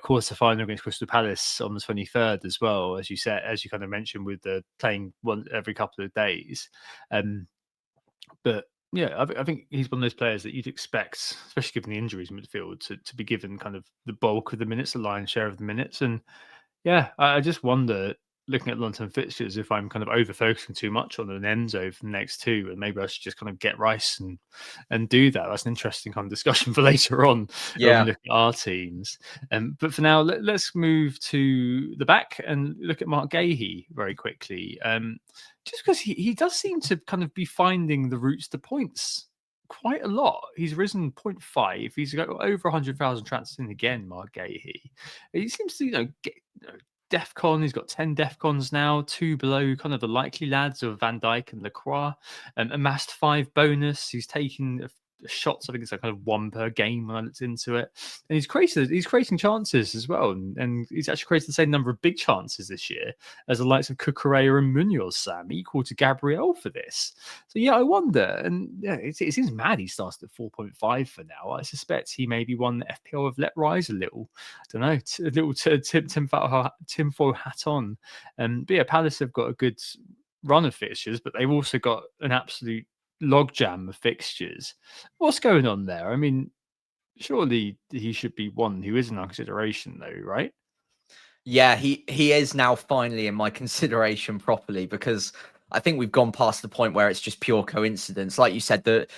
quarter final against Crystal Palace on the 23rd as well, as you said, as you kind of mentioned, with the playing one every couple of days. But yeah, I think he's one of those players that you'd expect, especially given the injuries in midfield, to be given kind of the bulk of the minutes, the lion's share of the minutes. And yeah, I just wonder, looking at long-term fixtures, if I'm kind of over-focusing too much on an Enzo for the next 2, and maybe I should just kind of get Rice and do that. That's an interesting kind of discussion for later on when we look at our teams. But for now, let's move to the back and look at Mark Gahey very quickly. Just because he does seem to kind of be finding the routes to points quite a lot. He's risen 0.5. He's got over 100,000 transfers in again, Mark Gahey. He seems to, DEFCON. He's got 10 DEFCONs now, 2 below kind of the likely lads of Van Dijk and Lacroix. Amassed 5 bonus. He's taking shots. I think it's like kind of 1 per game when I looked into it. And he's creating chances as well. And he's actually created the same number of big chances this year as the likes of Cucurella and Munoz, Sam, equal to Gabriel for this. So yeah, I wonder. And yeah, it seems mad he starts at 4.5 for now. I suspect he maybe won the FPL have let rise a little. I don't know, a little tinfoil hat on. But yeah, Palace have got a good run of fixtures, but they've also got an absolute logjam of fixtures. What's going on there? I mean, surely he should be one who is in our consideration, though, right? Yeah, he is now finally in my consideration properly, because I think we've gone past the point where it's just pure coincidence. Like you said, the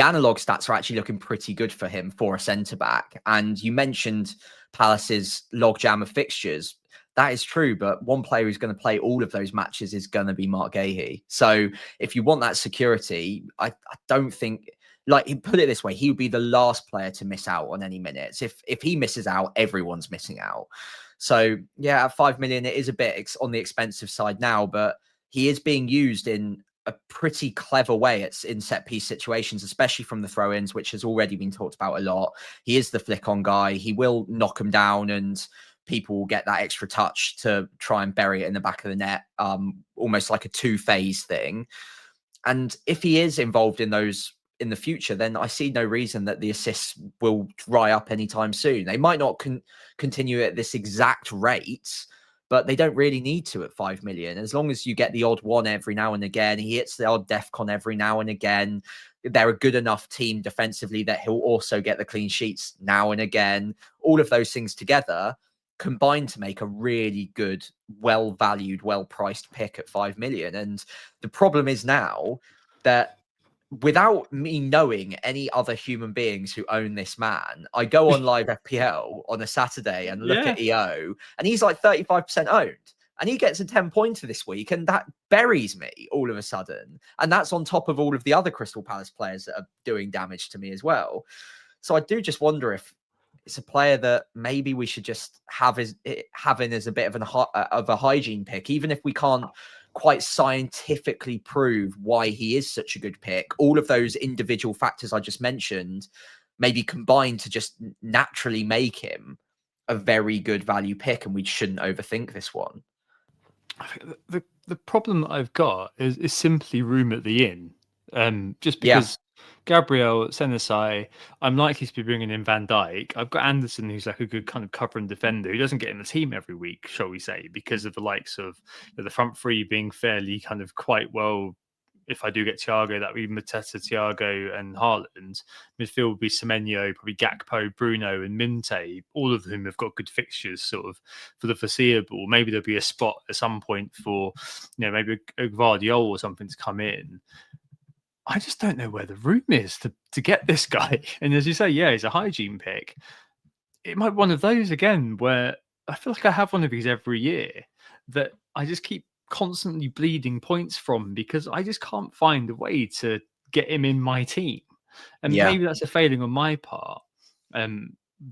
analog stats are actually looking pretty good for him for a centre back. And you mentioned Palace's logjam of fixtures. That is true, but one player who's going to play all of those matches is going to be Mark Gahey. So if you want that security, I don't think, like, put it this way, he would be the last player to miss out on any minutes. If he misses out, everyone's missing out. So yeah, at 5 million, it is a bit on the expensive side now, but he is being used in a pretty clever way in set piece situations, especially from the throw-ins, which has already been talked about a lot. He is the flick on guy. He will knock them down, and people will get that extra touch to try and bury it in the back of the net, almost like a 2-phase thing. And if he is involved in those in the future, then I see no reason that the assists will dry up anytime soon. They might not continue at this exact rate, but they don't really need to at 5 million. As long as you get the odd one every now and again, he hits the odd DEFCON every now and again. They're a good enough team defensively that he'll also get the clean sheets now and again. All of those things together combined to make a really good, well-valued, well-priced pick at 5 million. And the problem is now that without me knowing any other human beings who own this man, I go on live FPL on a Saturday and look at EO, and he's like 35% owned. And he gets a 10 pointer this week, and that buries me all of a sudden. And that's on top of all of the other Crystal Palace players that are doing damage to me as well. So I do just wonder if it's a player that maybe we should just have in as a bit of a hygiene pick, even if we can't quite scientifically prove why he is such a good pick. All of those individual factors I just mentioned maybe combine to just naturally make him a very good value pick, and we shouldn't overthink this one. I think the problem that I've got is simply room at the inn. Just because Gabriel, Senesi, I'm likely to be bringing in Van Dijk. I've got Anderson, who's like a good kind of cover and defender, who doesn't get in the team every week, shall we say, because of the likes of the front three being fairly kind of quite well. If I do get Thiago, that would be Mateta, Thiago, and Haaland. Midfield would be Semenyo, probably Gakpo, Bruno, and Minte. All of whom have got good fixtures, sort of for the foreseeable. Maybe there'll be a spot at some point for, maybe a Gvardiol or something to come in. I just don't know where the room is to get this guy. And as you say, yeah, he's a hygiene pick. It might be one of those again where I feel like I have one of these every year that I just keep constantly bleeding points from, because I just can't find a way to get him in my team. And maybe that's a failing on my part.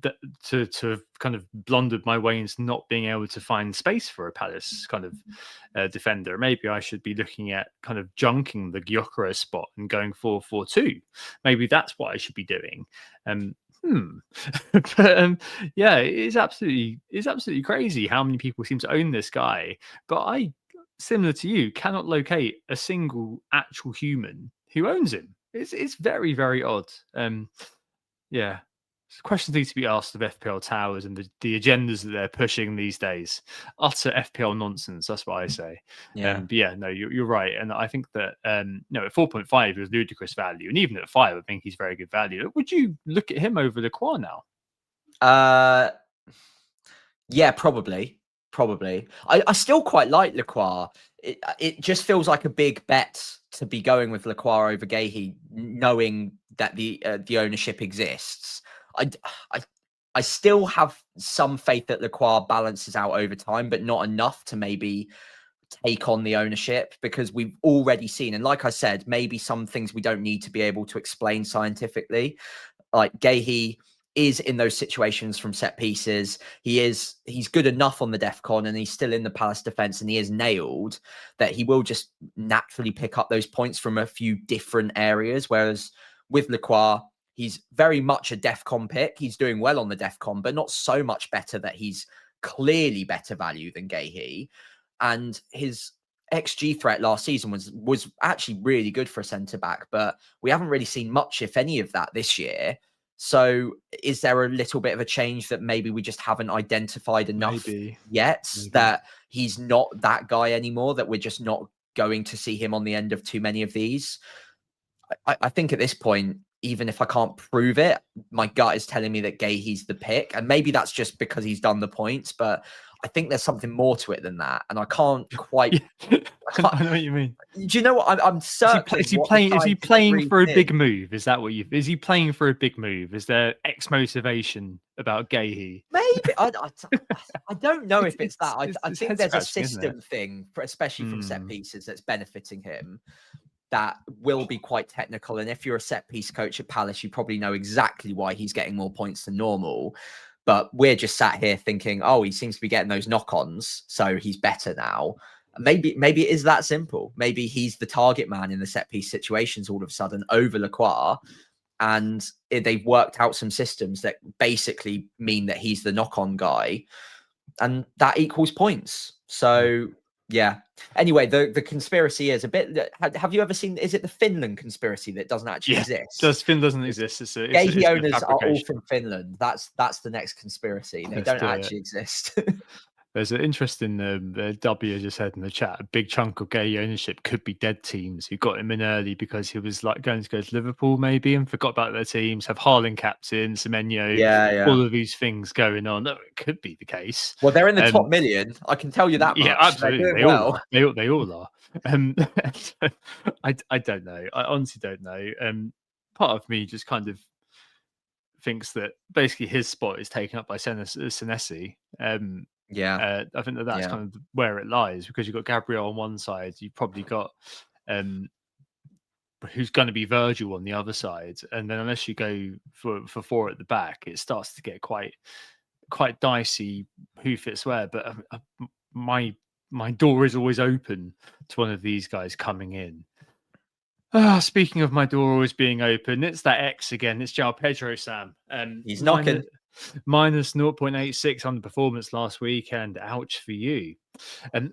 That to have kind of blundered my way into not being able to find space for a Palace kind of defender. Maybe I should be looking at kind of junking the Gyökeres spot and going 4-4-2. Maybe that's what I should be doing. But yeah, it's absolutely crazy how many people seem to own this guy. But I, similar to you, cannot locate a single actual human who owns him. It's very, very odd. Yeah. Questions need to be asked of FPL Towers and the agendas that they're pushing these days. Utter FPL nonsense. That's what I say. But yeah, no, you're right. And I think that at 4.5 is ludicrous value, and even at 5, I think he's very good value. Would you look at him over Lacroix now? Yeah, probably. I still quite like Lacroix. It just feels like a big bet to be going with Lacroix over Gahey, knowing that the ownership exists. I still have some faith that Lacroix balances out over time, but not enough to maybe take on the ownership, because we've already seen, and like I said, maybe some things we don't need to be able to explain scientifically. Like Gahey is in those situations from set pieces. He's good enough on the DEFCON, and he's still in the Palace defense, and he is nailed that he will just naturally pick up those points from a few different areas. Whereas with Lacroix, he's very much a DEFCON pick. He's doing well on the DEFCON, but not so much better that he's clearly better value than Gahey. And his XG threat last season was actually really good for a centre back, but we haven't really seen much, if any, of that this year. So is there a little bit of a change that maybe we just haven't identified enough yet, that he's not that guy anymore, that we're just not going to see him on the end of too many of these? I think at this point, even if I can't prove it, my gut is telling me that Gahey's the pick. And maybe that's just because he's done the points, but I think there's something more to it than that. And I can't quite... I know what you mean. Do you know what? I'm certain. Is he playing for a big move? Is that what you... Is he playing for a big move? Is there X motivation about Gahey? Maybe. I don't know if it's that. I think there's a system thing, especially from set pieces, that's benefiting him, that will be quite technical. And if you're a set piece coach at Palace, you probably know exactly why he's getting more points than normal. But we're just sat here thinking, oh, he seems to be getting those knock-ons, so he's better now. Maybe it is that simple. Maybe he's the target man in the set piece situations all of a sudden over Lacroix, and they've worked out some systems that basically mean that he's the knock-on guy, and that equals points. So yeah. Anyway, the conspiracy is a bit... Have you ever seen... Is it the Finland conspiracy that doesn't actually exist? Finland doesn't exist. Gahey owners are all from Finland. That's the next conspiracy. They don't actually exist. There's an interesting W just said in the chat. A big chunk of Gahey ownership could be dead teams who got him in early because he was like going to go to Liverpool maybe and forgot about their teams. Have Haaland captain, Semenyo, all of these things going on. No, it could be the case. Well, they're in the top million. I can tell you that much. Yeah, absolutely. They all are. I don't know. I honestly don't know. Part of me just kind of thinks that basically his spot is taken up by Senesi. I think that's kind of where it lies, because you've got Gabriel on one side, you've probably got who's going to be Virgil on the other side, and then unless you go for four at the back, it starts to get quite dicey who fits where. But my door is always open to one of these guys coming in. Speaking of my door always being open, it's that X again. It's João Pedro, Sam. He's knocking. Minus 0.86 on the performance last weekend. Ouch for you. And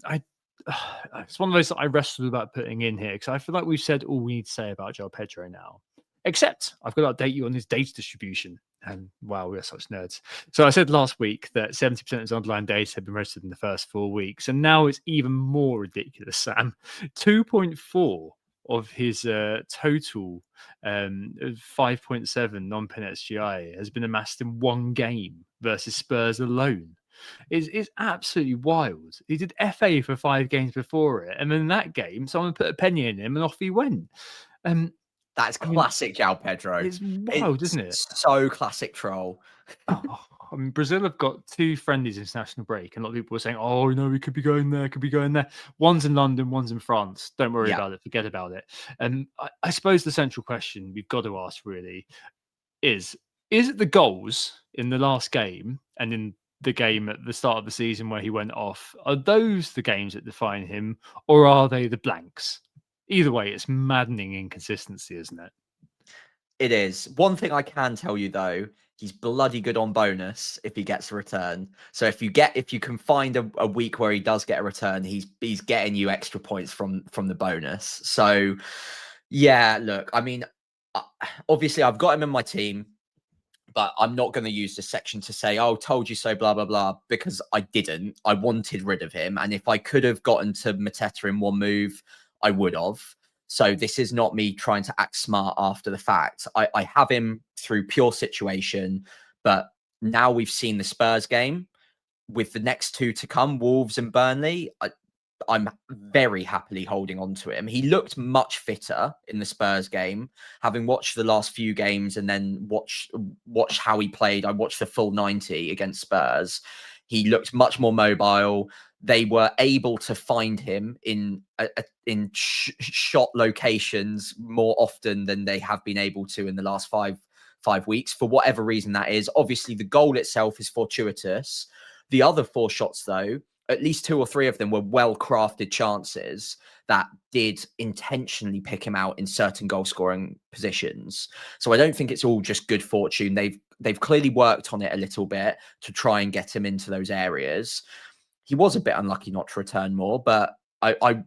it's one of those that I wrestled about putting in here, because I feel like we've said all we need to say about João Pedro now. Except I've got to update you on his data distribution. And wow, we're such nerds. So I said last week that 70% of his underlying data had been registered in the first 4 weeks. And now it's even more ridiculous, Sam. 2.4 of his total 5.7 non-pen SGI has been amassed in one game versus Spurs alone. It's absolutely wild. He did FA for 5 games before it, and then in that game, someone put a penny in him and off he went. That's classic João Pedro. It's wild, isn't it? So classic troll. I mean, Brazil have got 2 friendlies international break, and a lot of people were saying, "Oh, we could be going there, One's in London, one's in France. Don't worry about it. Forget about it." And I suppose the central question we've got to ask really is it the goals in the last game and in the game at the start of the season where he went off? Are those the games that define him, or are they the blanks? Either way, it's maddening inconsistency, isn't it? It is. One thing I can tell you though, he's bloody good on bonus if he gets a return. So if you can find a week where he does get a return, he's getting you extra points from the bonus. So yeah, look, I mean, obviously I've got him in my team, but I'm not going to use this section to say, "Oh, told you so," blah, blah, blah, because I didn't. I wanted rid of him. And if I could have gotten to Mateta in one move, I would have. So this is not me trying to act smart after the fact. I have him through pure situation, but now we've seen the Spurs game. With the next 2 to come, Wolves and Burnley, I'm very happily holding on to him. He looked much fitter in the Spurs game. Having watched the last few games and then watch how he played, I watched the full 90 against Spurs. He looked much more mobile. They were able to find him in shot locations more often than they have been able to in the last 5 weeks for whatever reason that is. Obviously, the goal itself is fortuitous. The other 4 shots, though, at least 2 or 3 of them were well-crafted chances that did intentionally pick him out in certain goal-scoring positions. So I don't think it's all just good fortune. They've clearly worked on it a little bit to try and get him into those areas. He was a bit unlucky not to return more, but I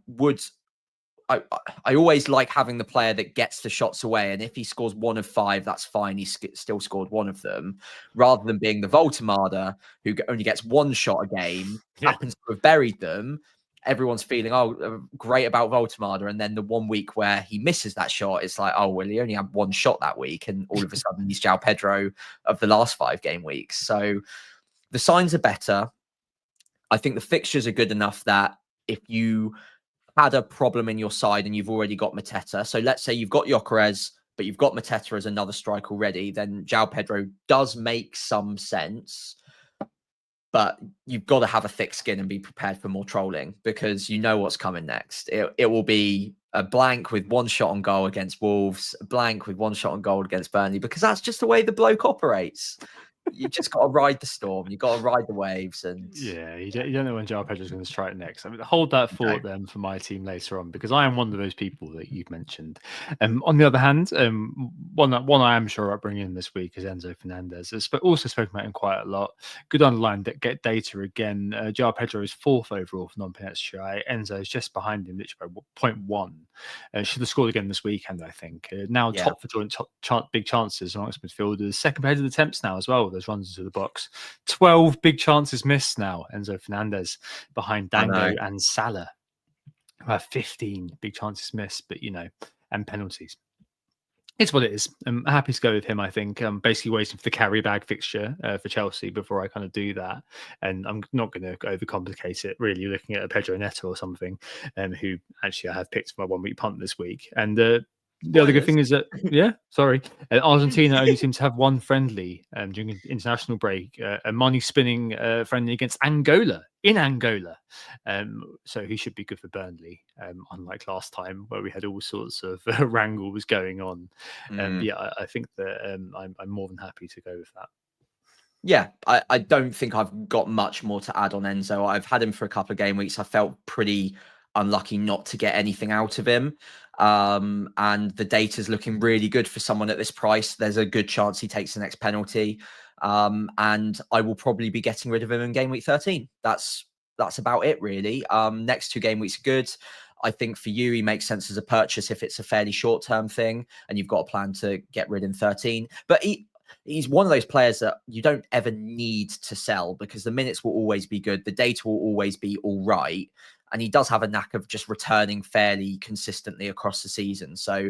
always like having the player that gets the shots away. And if he scores 1 of 5, that's fine. He still scored 1 of them, rather than being the Voltemada who only gets 1 shot a game, happens to have buried them. Everyone's feeling, great about Voltemada. And then the 1 week where he misses that shot, it's like, oh, well, he only had 1 shot that week. And all of a sudden he's João Pedro of the last 5 game weeks. So the signs are better. I think the fixtures are good enough that if you had a problem in your side and you've already got Mateta. So let's say you've got Gyökeres, but you've got Mateta as another strike already, then João Pedro does make some sense. But you've got to have a thick skin and be prepared for more trolling, because you know what's coming next. It will be a blank with 1 shot on goal against Wolves, a blank with 1 shot on goal against Burnley, because that's just the way the bloke operates. You just got to ride the storm. You got to ride the waves, and you don't know when João Pedro's going to strike next. I mean, hold that thought then for my team later on, because I am one of those people that you've mentioned. On the other hand, one I am sure I'll bring in this week is Enzo Fernandez. But also spoken about him quite a lot. Good underline get data again. João Pedro is 4th overall for non-penalty. Enzo is just behind him, literally by 0.1. Should have scored again this weekend, I think. Now top for joint big chances amongst midfielders. Second head of attempts now as well. Those runs into the box. 12 big chances missed now. Enzo Fernandez behind Dango and Salah, who have 15 big chances missed, but and penalties. It's what it is. I'm happy to go with him. I think I'm basically waiting for the carry bag fixture for Chelsea before I kind of do that. And I'm not going to overcomplicate it, really, looking at a Pedro Neto or something, who actually I have picked for my 1 week punt this week. And the other good thing is that, Argentina only seems to have 1 friendly during an international break, a money spinning friendly against Angola, in Angola. So he should be good for Burnley, unlike last time where we had all sorts of wrangles going on. I think that I'm more than happy to go with that. Yeah, I don't think I've got much more to add on Enzo. I've had him for a couple of game weeks. I felt pretty unlucky not to get anything out of him. And the data's looking really good for someone at this price. There's a good chance he takes the next penalty. And I will probably be getting rid of him in game week 13. That's about it, really. Next 2 game weeks are good. I think for you, he makes sense as a purchase if it's a fairly short-term thing and you've got a plan to get rid in 13. But he's one of those players that you don't ever need to sell, because the minutes will always be good. The data will always be all right. And he does have a knack of just returning fairly consistently across the season. So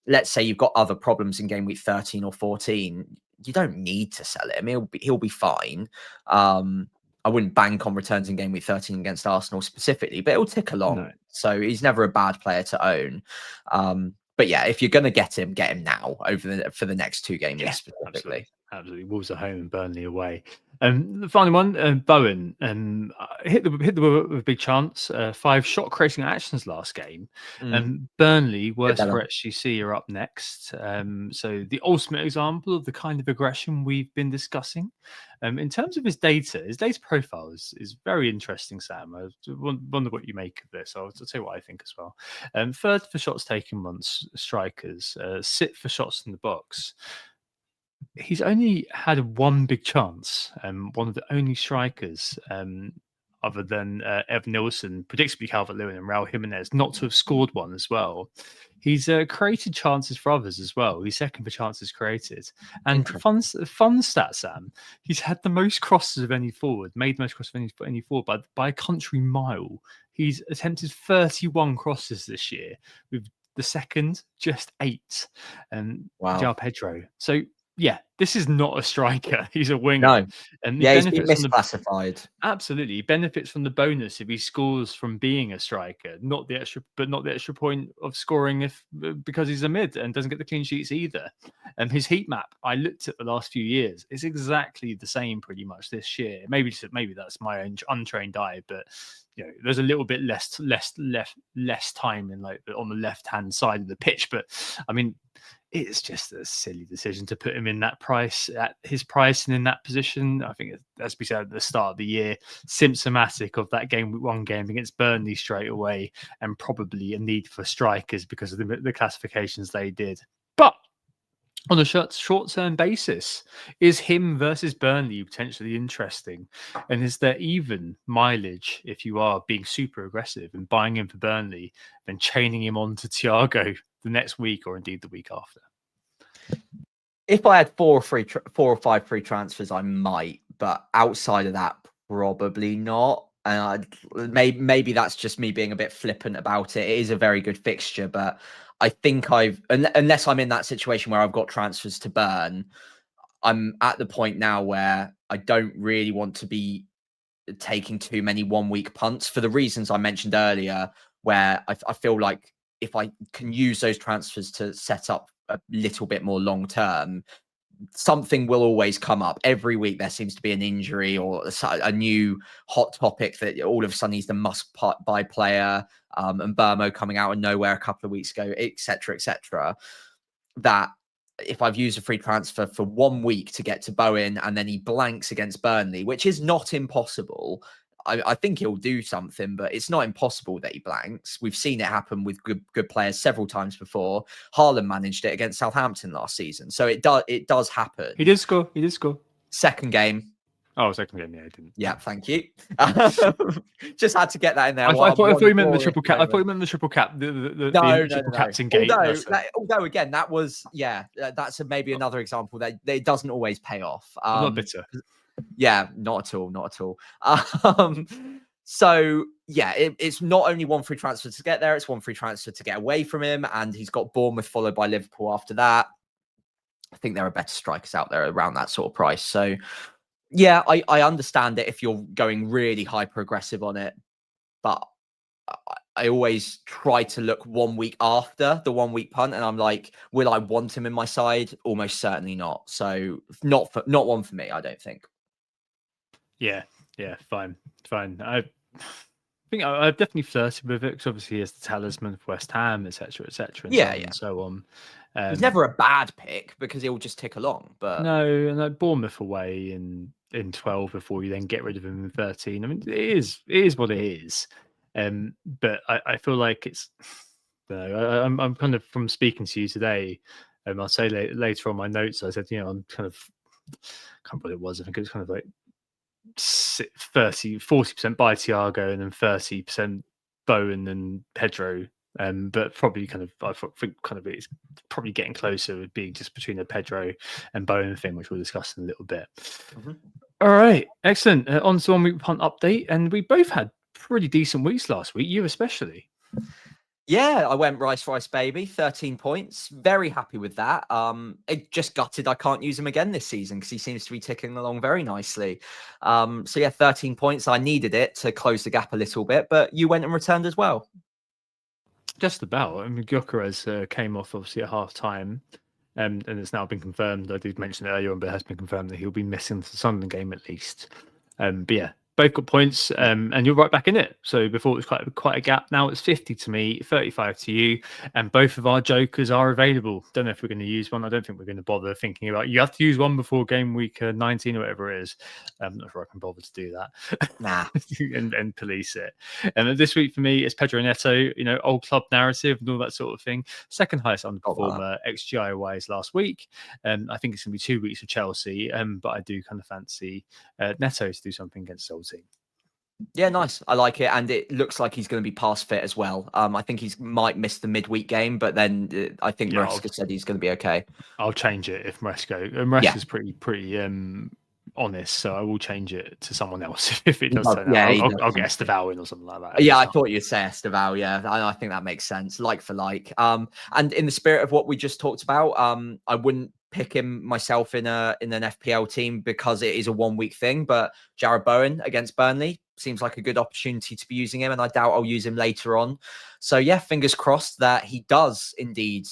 let's say you've got other problems in game week 13 or 14. You don't need to sell him. He'll be fine. I wouldn't bank on returns in game week 13 against Arsenal specifically, but it'll tick along. No. So he's never a bad player to own. But yeah, if you're going to get him now for the next 2 games specifically. Absolutely. Wolves at home and Burnley away. The final one, Bowen, hit the with a big chance. 5 shot creating actions last game. Burnley, worst for HGC, are up next. So the ultimate example of the kind of aggression we've been discussing. In terms of his data profile is very interesting, Sam. I wonder what you make of this. I'll tell you what I think as well. 3rd for shots taken once strikers, 6th for shots in the box. He's only had 1 big chance, one of the only strikers other than Evan Nilsson, predictably Calvert-Lewin and Raul Jimenez, not to have scored one as well. He's created chances for others as well. He's 2nd for chances created. And fun stat, Sam, he's had the most crosses of any forward, made the most crosses of any forward by a country mile. He's attempted 31 crosses this year, with the second just 8. Wow. João Pedro. So, yeah, this is not a striker. He's a winger. No. And he's been misclassified. Absolutely. He benefits from the bonus if he scores from being a striker, not the extra point of scoring because he's a mid and doesn't get the clean sheets either. And his heat map, I looked at the last few years, it's exactly the same pretty much this year. Maybe that's my own untrained eye, but there's a little bit less time in on the left hand side of the pitch. But I mean, it's just a silly decision to put him in that price at his price and in that position. I think, as we said at the start of the year, symptomatic of that one game against Burnley straight away, and probably a need for strikers because of the classifications they did. But on a short-term basis, is him versus Burnley potentially interesting? And is there even mileage if you are being super aggressive and buying him for Burnley, then chaining him on to Thiago the next week or indeed the week after? If I had 4 or 5 free transfers, I might, but outside of that, probably not. And maybe that's just me being a bit flippant about it. It is a very good fixture, but I think unless I'm in that situation where I've got transfers to burn, I'm at the point now where I don't really want to be taking too many 1 week punts for the reasons I mentioned earlier, where I feel like if I can use those transfers to set up a little bit more long term, something will always come up. Every week there seems to be an injury or a new hot topic that all of a sudden he's the must-buy player, and Burmo coming out of nowhere a couple of weeks ago, etc., that if I've used a free transfer for 1 week to get to Bowen and then he blanks against Burnley, which is not impossible, I think he'll do something, but it's not impossible that he blanks. We've seen it happen with good players several times before. Haaland managed it against Southampton last season, so it does happen. He did score. Second game. Oh, second game, yeah, he didn't. Yeah, thank you. Just had to get that in there. I thought you meant the triple cap. I thought you meant the triple cap. No. Triple captain gate. Although again, that was that's maybe another example that it doesn't always pay off. I'm not bitter. Yeah, not at all. So yeah, it's not only 1 free transfer to get there; it's 1 free transfer to get away from him, and he's got Bournemouth followed by Liverpool after that. I think there are better strikers out there around that sort of price. So yeah, I understand it if you're going really hyper aggressive on it, but I always try to look 1 week after the 1 week punt, and I'm like, will I want him in my side? Almost certainly not. So not one for me, I don't think. Yeah, fine. I think I've definitely flirted with it because obviously he has the talisman of West Ham, etc., and so on. He's never a bad pick because he'll just tick along. But no, and like Bournemouth away in 12 before you then get rid of him in 13. I mean, it is what it is. But I feel like it's. I'm kind of, from speaking to you today. I'll say later on my notes. I said, I'm kind of, I can't remember what it was. I think it was kind of like 40% by Thiago and then 30% Bowen and Pedro. But probably kind of, I think kind of it's probably getting closer with being just between the Pedro and Bowen thing, which we'll discuss in a little bit. Mm-hmm. All right, excellent. On to 1 week punt update, and we both had pretty decent weeks last week. You especially. Yeah, I went rice baby, 13 points. Very happy with that. It just gutted I can't use him again this season because he seems to be ticking along very nicely. So yeah, 13 points. I needed it to close the gap a little bit, but you went and returned as well. Just about. I mean, Gyökeres came off obviously at half time, and it's now been confirmed. I did mention it earlier on, but it has been confirmed that he'll be missing the Sunderland game at least. But yeah, both got points, and you're right back in it. So before it was quite a gap. Now it's 50 to me, 35 to you, and both of our jokers are available. Don't know if we're going to use one. I don't think we're going to bother thinking about. You have to use one before game week 19 or whatever it is. I'm not sure I can bother to do that. Nah, and police it. And this week for me, it's Pedro Neto. Old club narrative and all that sort of thing. Second highest underperformer XGI wise last week. I think it's going to be 2 weeks of Chelsea. But I do kind of fancy Neto to do something against the old team. Yeah, nice. I like it, and it looks like he's going to be past fit as well. I think he might miss the midweek game, but then I think Maresca said he's going to be okay. I'll change it if Maresca's pretty honest, so I will change it to someone else if it does turn out. I'll get Esteval in or something like that. Yeah, I thought you'd say Esteval. Yeah, I think that makes sense. Like for like. And in the spirit of what we just talked about, I wouldn't pick him myself in an FPL team because it is a 1 week thing. But Jared Bowen against Burnley seems like a good opportunity to be using him, and I doubt I'll use him later on. So yeah, fingers crossed that he does indeed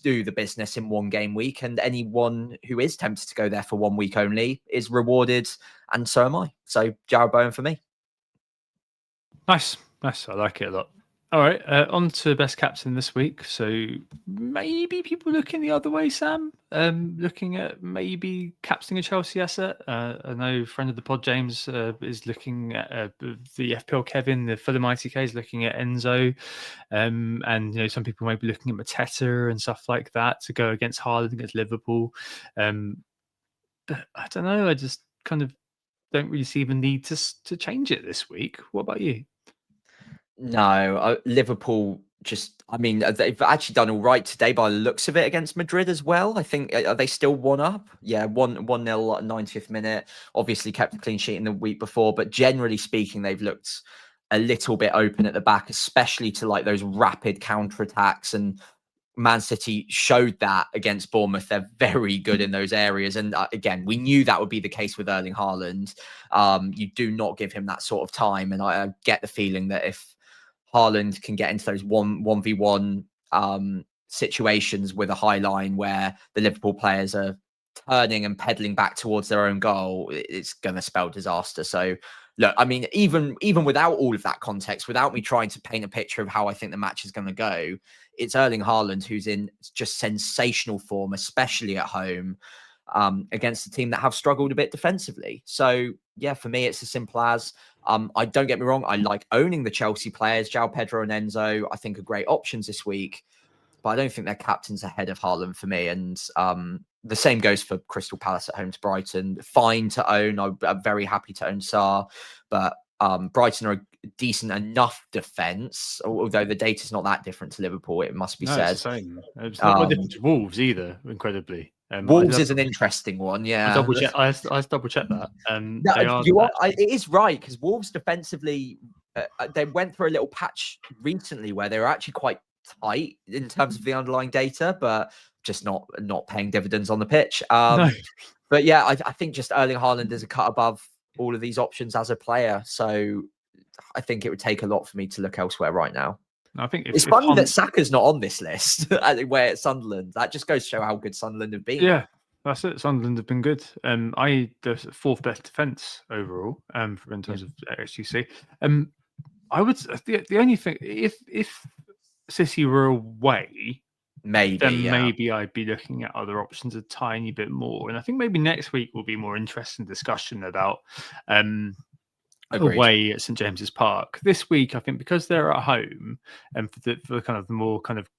do the business in 1 game week, and anyone who is tempted to go there for 1 week only is rewarded, and so am I. So Jared Bowen for me. Nice. I like it a lot. All right, on to best captain this week. So maybe people looking the other way, Sam. Looking at maybe captaining a Chelsea asset. I know friend of the pod James is looking at the FPL Kevin, the Fulham ITK is looking at Enzo, and some people may be looking at Mateta and stuff like that to go against Haaland against Liverpool. But I don't know. I just kind of don't really see the need to change it this week. What about you? No, Liverpool just, I mean, they've actually done all right today by the looks of it against Madrid as well. I think, are they still 1-up? Yeah, 1-0 at 90th minute. Obviously kept a clean sheet in the week before, but generally speaking, they've looked a little bit open at the back, especially to like those rapid counterattacks. And Man City showed that against Bournemouth. They're very good in those areas. And again, we knew that would be the case with Erling Haaland. You do not give him that sort of time. And I get the feeling that if Haaland can get into those 1v1 situations with a high line where the Liverpool players are turning and pedaling back towards their own goal, it's going to spell disaster. So look, I mean, even without all of that context, without me trying to paint a picture of how I think the match is going to go, it's Erling Haaland who's in just sensational form, especially at home, against a team that have struggled a bit defensively. So yeah, for me, it's as simple as, I don't get me wrong, I like owning the Chelsea players, João Pedro and Enzo, I think are great options this week, but I don't think they're captains ahead of Haaland for me. And the same goes for Crystal Palace at home to Brighton. Fine to own. I'm very happy to own Sarr, but Brighton are a decent enough defence, although the data's not that different to Liverpool, it must be said. It's the same. It's not different to Wolves either, incredibly. Wolves is an interesting one, yeah. I double check that. It is right, because Wolves defensively, they went through a little patch recently where they were actually quite tight in terms of the underlying data, but just not paying dividends on the pitch. No. But yeah, I think just Erling Haaland is a cut above all of these options as a player. So I think it would take a lot for me to look elsewhere right now. I think it's funny that Saka's not on this list where it's Sunderland. That just goes to show how good Sunderland have been. Yeah, that's it. Sunderland have been good. The fourth best defence overall in terms of XGC. I would the only thing, if City were away, maybe I'd be looking at other options a tiny bit more. And I think maybe next week will be more interesting discussion about away at St James's Park. This week, I think because they're at home, and for the kind of more kind of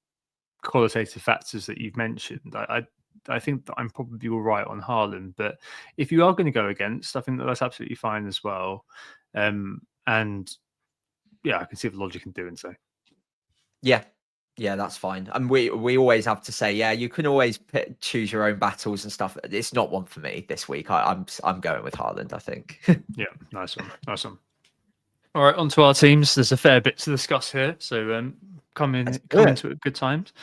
qualitative factors that you've mentioned, I think that I'm probably all right on Haaland. But if you are going to go against, I think that's absolutely fine as well. And yeah, I can see the logic in doing so. Yeah, that's fine. And we always have to say, yeah, you can always choose your own battles and stuff. It's not one for me this week. I'm going with Haaland, I think. Yeah, nice one. All right, on to our teams. There's a fair bit to discuss here, so come into it at good times.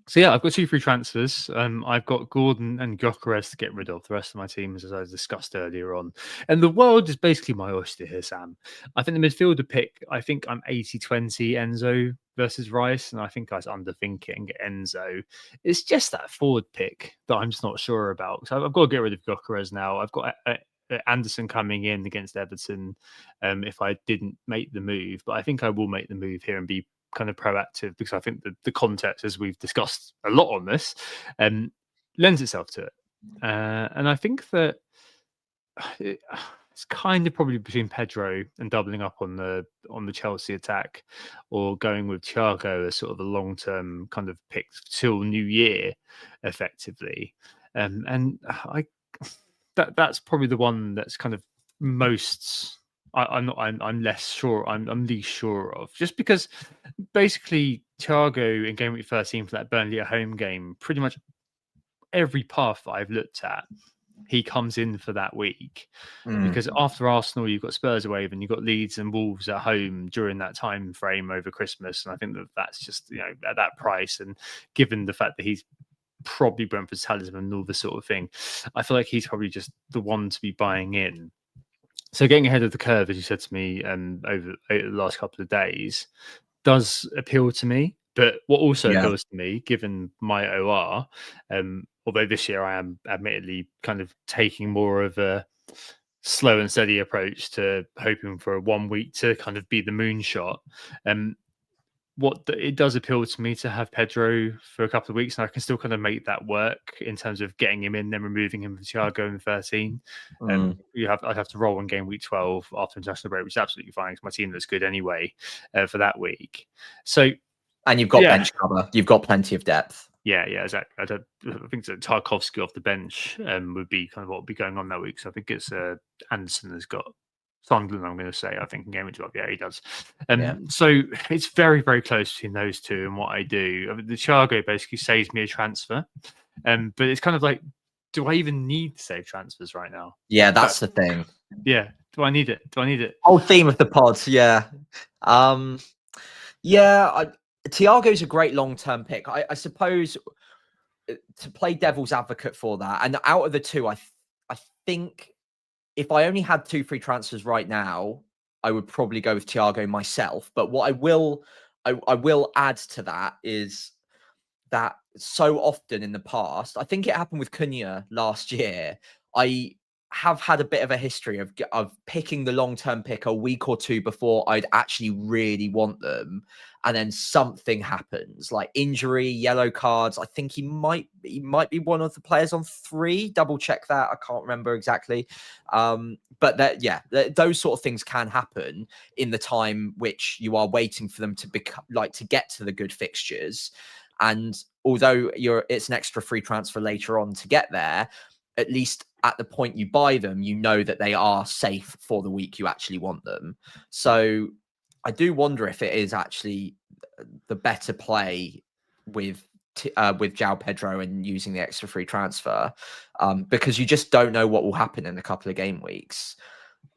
So yeah, I've got 2 free transfers. I've got Gordon and Gyökeres to get rid of. The rest of my teams, as I discussed earlier on. And the world is basically my oyster here, Sam. I think the midfielder pick, I think I'm 80-20 Enzo versus Rice, and I think I was underthinking Enzo. It's just that forward pick that I'm just not sure about. So I've got to get rid of Gyökeres now. I've got Anderson coming in against Everton if I didn't make the move. But I think I will make the move here and be kind of proactive, because I think the context, as we've discussed a lot on this, lends itself to it. And I think that it's kind of probably between Pedro and doubling up on the Chelsea attack, or going with Thiago as sort of a long-term kind of pick till New Year, effectively. And that's probably the one that's kind of most. I'm less sure. I'm least sure of, just because basically Thiago in Gameweek 13 for that Burnley at home game, pretty much every path that I've looked at, he comes in for that week. Because after Arsenal, you've got Spurs away, and you've got Leeds and Wolves at home during that time frame over Christmas. And I think that's just, at that price, and given the fact that he's probably Brentford's talisman and all this sort of thing, I feel like he's probably just the one to be buying in. So getting ahead of the curve, as you said to me over the last couple of days, does appeal to me. But what also appeals to me, given my OR, although this year I am admittedly kind of taking more of a slow and steady approach to hoping for a 1 week to kind of be the moonshot. It does appeal to me to have Pedro for a couple of weeks, and I can still kind of make that work in terms of getting him in, then removing him from Thiago in 13. I'd have to roll on game week 12 after international break, which is absolutely fine because my team looks good anyway for that week. So, and you've got bench cover, you've got plenty of depth. Yeah, exactly. I think that Tarkovsky off the bench would be kind of what would be going on that week. So I think it's Anderson has got Sunderland, I'm going to say, I think, in game week 12. Yeah, he does. So it's very, very close between those two and what I do. I mean, the Thiago basically saves me a transfer. But it's kind of like, do I even need to save transfers right now? Yeah, that's the thing. Yeah. Do I need it? Whole theme of the pod. Yeah. Thiago's a great long-term pick. I suppose to play devil's advocate for that. And out of the two, I think if I only had 2 free transfers right now, I would probably go with Thiago myself. But what I will add to that is that so often in the past, I think it happened with Cunha last year, I have had a bit of a history of picking the long-term pick a week or two before I'd actually really want them. And then something happens, like injury, yellow cards. I think he might be one of the players on 3. Double check that. I can't remember exactly. But those sort of things can happen in the time which you are waiting for them to to get to the good fixtures. And although it's an extra free transfer later on to get there, at least at the point you buy them, you know that they are safe for the week you actually want them. So I do wonder if it is actually the better play with João Pedro and using the extra free transfer, because you just don't know what will happen in a couple of game weeks.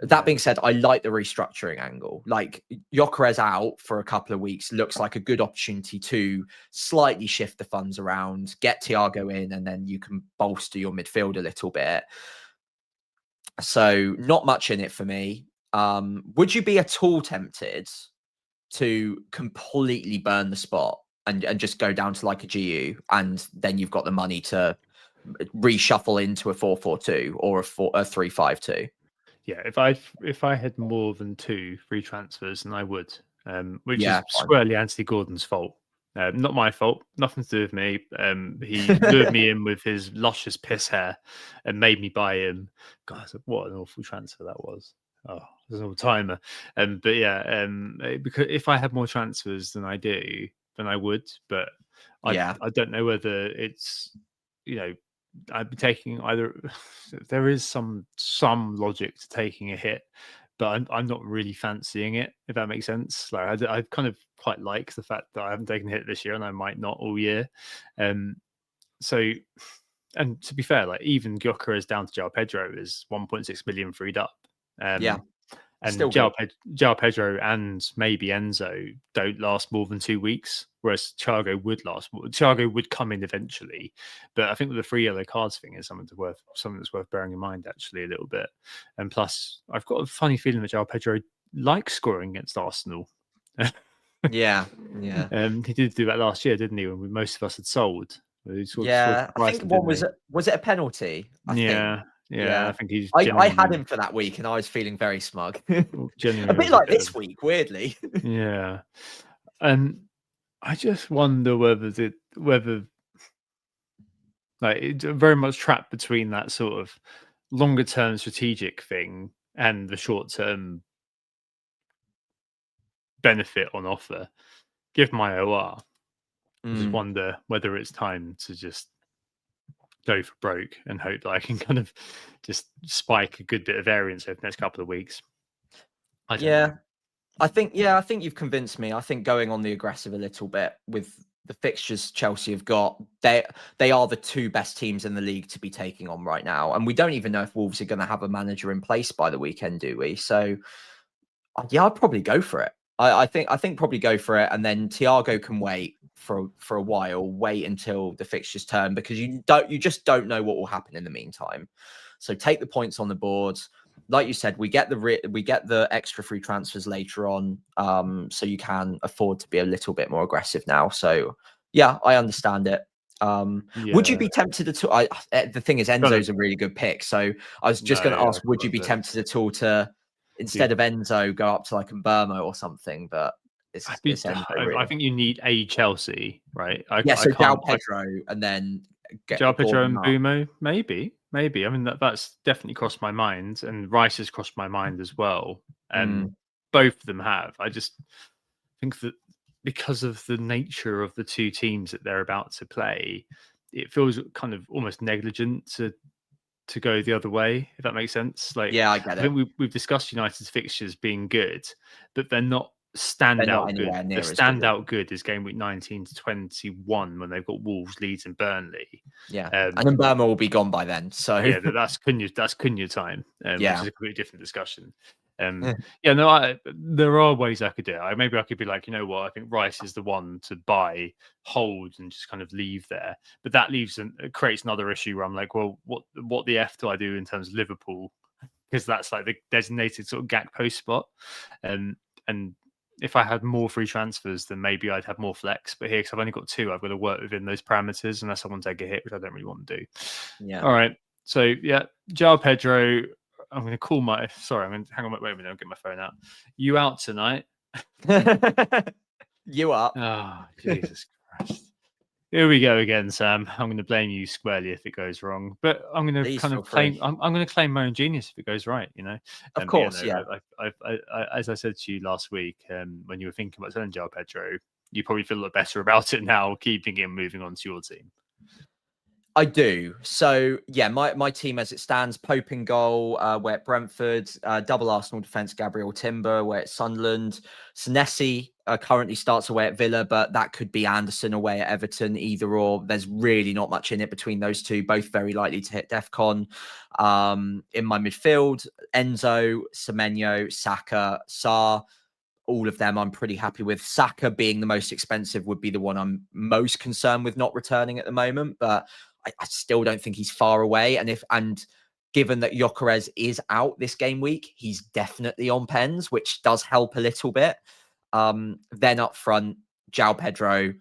That being said, I like the restructuring angle. Like Gyökeres out for a couple of weeks looks like a good opportunity to slightly shift the funds around, get Thiago in, and then you can bolster your midfield a little bit. So not much in it for me. Would you be at all tempted to completely burn the spot and just go down to like a GU, and then you've got the money to reshuffle into a 4-4-2 or a 3-5-2? Yeah, if I had more than 2 free transfers, then I would, which is fine. squarely Anthony Gordon's fault. Not my fault. Nothing to do with me. He lured me in with his luscious piss hair and made me buy him. God, what an awful transfer that was. Oh, there's an all timer. But yeah, because if I had more transfers than I do, then I would. But I don't know whether it's, I'd be taking either. There is some logic to taking a hit, but I'm not really fancying it, if that makes sense. Like I kind of quite like the fact that I haven't taken a hit this year, and I might not all year. So, and to be fair, like even Gyökeres down to João Pedro is 1.6 million freed up. And João Pedro and maybe Enzo don't last more than 2 weeks, whereas Thiago would last. Thiago would come in eventually, but I think with the 3 yellow cards thing is something that's worth bearing in mind actually a little bit. And plus, I've got a funny feeling that João Pedro likes scoring against Arsenal. Yeah. He did do that last year, didn't he? When most of us had sold. I think was it a penalty? I think he's. I had him for that week, and I was feeling very smug. A bit like this week, weirdly. Yeah, and I just wonder whether like it's very much trapped between that sort of longer term strategic thing and the short term benefit on offer. Give my OR. I just wonder whether it's time to just go for broke and hope that I can kind of just spike a good bit of variance over the next couple of weeks. I think you've convinced me. I think going on the aggressive a little bit with the fixtures Chelsea have got, they are the 2 best teams in the league to be taking on right now. And we don't even know if Wolves are going to have a manager in place by the weekend, do we? So I'd probably go for it. I think probably go for it, and then Thiago can wait for a while, wait until the fixtures turn, because you just don't know what will happen in the meantime. So take the points on the board. Like you said, we get the extra free transfers later on, so you can afford to be a little bit more aggressive now. So yeah, I understand it. Would you be tempted at all? The thing is, Enzo's a really good pick. So I was just going to ask, would you be tempted at all to, instead of Enzo, go up to like Mbermo or something? But it's Enzo, really. I think you need a Chelsea, right? So João Pedro and then João Pedro and Mbumo, maybe. I mean, that's definitely crossed my mind, and Rice has crossed my mind as well. Both of them have. I just think that because of the nature of the two teams that they're about to play, it feels kind of almost negligent to go the other way, if that makes sense. Like, yeah, I get it. I think we've discussed United's fixtures being good, but they're not standout good. The standout good is game week 19 to 21 when they've got Wolves, Leeds, and Burnley. Yeah, and then Burma will be gone by then. So yeah, that's Cunha time. Which is a completely different discussion. There are ways I could do it. Maybe I could be like, you know what, I think Rice is the one to buy, hold, and just kind of leave there. But that creates another issue where I'm like, well, what the F do I do in terms of Liverpool? Because that's like the designated sort of Gakpo spot. And if I had more free transfers, then maybe I'd have more flex. But here, because I've only got 2, I've got to work within those parameters unless I want to take a hit, which I don't really want to do. Yeah. All right. So yeah, João Pedro. I'm going to call sorry, I'm going to hang on, wait a minute, I'll get my phone out. You out tonight? You up? Oh, Jesus Christ. Here we go again, Sam. I'm going to blame you squarely if it goes wrong, but I'm going to kind of claim. I'm going to claim my own genius if it goes right. You know, of course, yeah. I, as I said to you last week, when you were thinking about selling João Pedro, you probably feel a lot better about it now, keeping him moving on to your team. I do. So, yeah, my team as it stands, Pope in goal, we're at Brentford, double Arsenal defence, Gabriel Timber, we're at Sunderland. Senesi currently starts away at Villa, but that could be Anderson away at Everton, either or. There's really not much in it between those two, both very likely to hit DEFCON. In my midfield, Enzo, Semenyo, Saka, Sarr. All of them I'm pretty happy with. Saka being the most expensive would be the one I'm most concerned with not returning at the moment, but I still don't think he's far away. And given that Gyökeres is out this game week, he's definitely on pens, which does help a little bit. Then up front, João Pedro,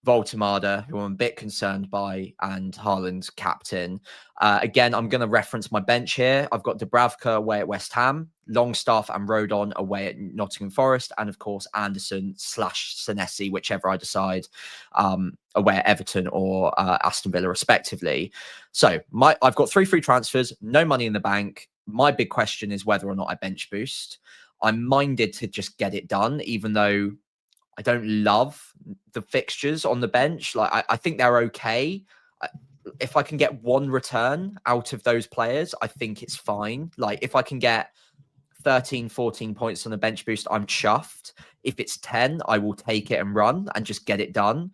Voltemada, who I'm a bit concerned by, and Haaland's captain. Again, I'm going to reference my bench here. I've got Dubravka away at West Ham, Longstaff and Rodon away at Nottingham Forest, and of course Anderson / Senesi, whichever I decide, away at Everton or Aston Villa, respectively. So I've got 3 free transfers, no money in the bank. My big question is whether or not I bench boost. I'm minded to just get it done, even though I don't love the fixtures on the bench. Like I think they're okay. If I can get 1 return out of those players, I think it's fine. Like if I can get 13, 14 points on the bench boost, I'm chuffed. If it's 10, I will take it and run and just get it done.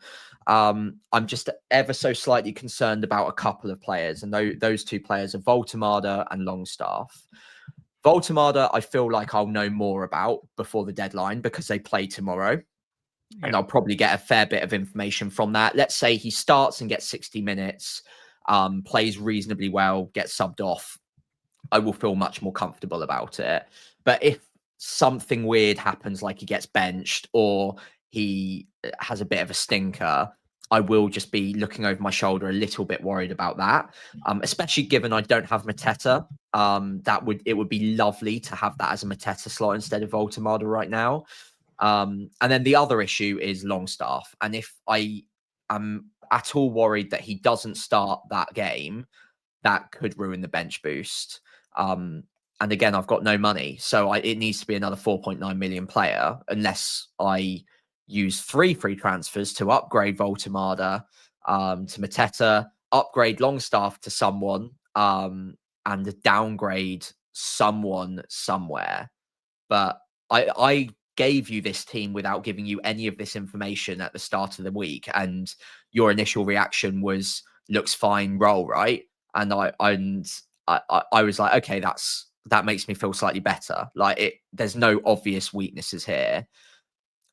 I'm just ever so slightly concerned about a couple of players, and those 2 players are Voltemada and Longstaff. Voltemada, I feel like I'll know more about before the deadline because they play tomorrow. Yeah. And I'll probably get a fair bit of information from that. Let's say he starts and gets 60 minutes, plays reasonably well, gets subbed off. I will feel much more comfortable about it. But if something weird happens, like he gets benched or he has a bit of a stinker, I will just be looking over my shoulder a little bit worried about that, especially given I don't have Mateta. It would be lovely to have that as a Mateta slot instead of Voltemada right now. And then the other issue is Longstaff. And if I am at all worried that he doesn't start that game, that could ruin the bench boost. And again, I've got no money. So it needs to be another 4.9 million player unless I use 3 free transfers to upgrade Voltemada to Mateta, upgrade Longstaff to someone, and downgrade someone somewhere. But I gave you this team without giving you any of this information at the start of the week, and your initial reaction was looks fine, roll, right? And I was like, okay, that makes me feel slightly better. Like there's no obvious weaknesses here.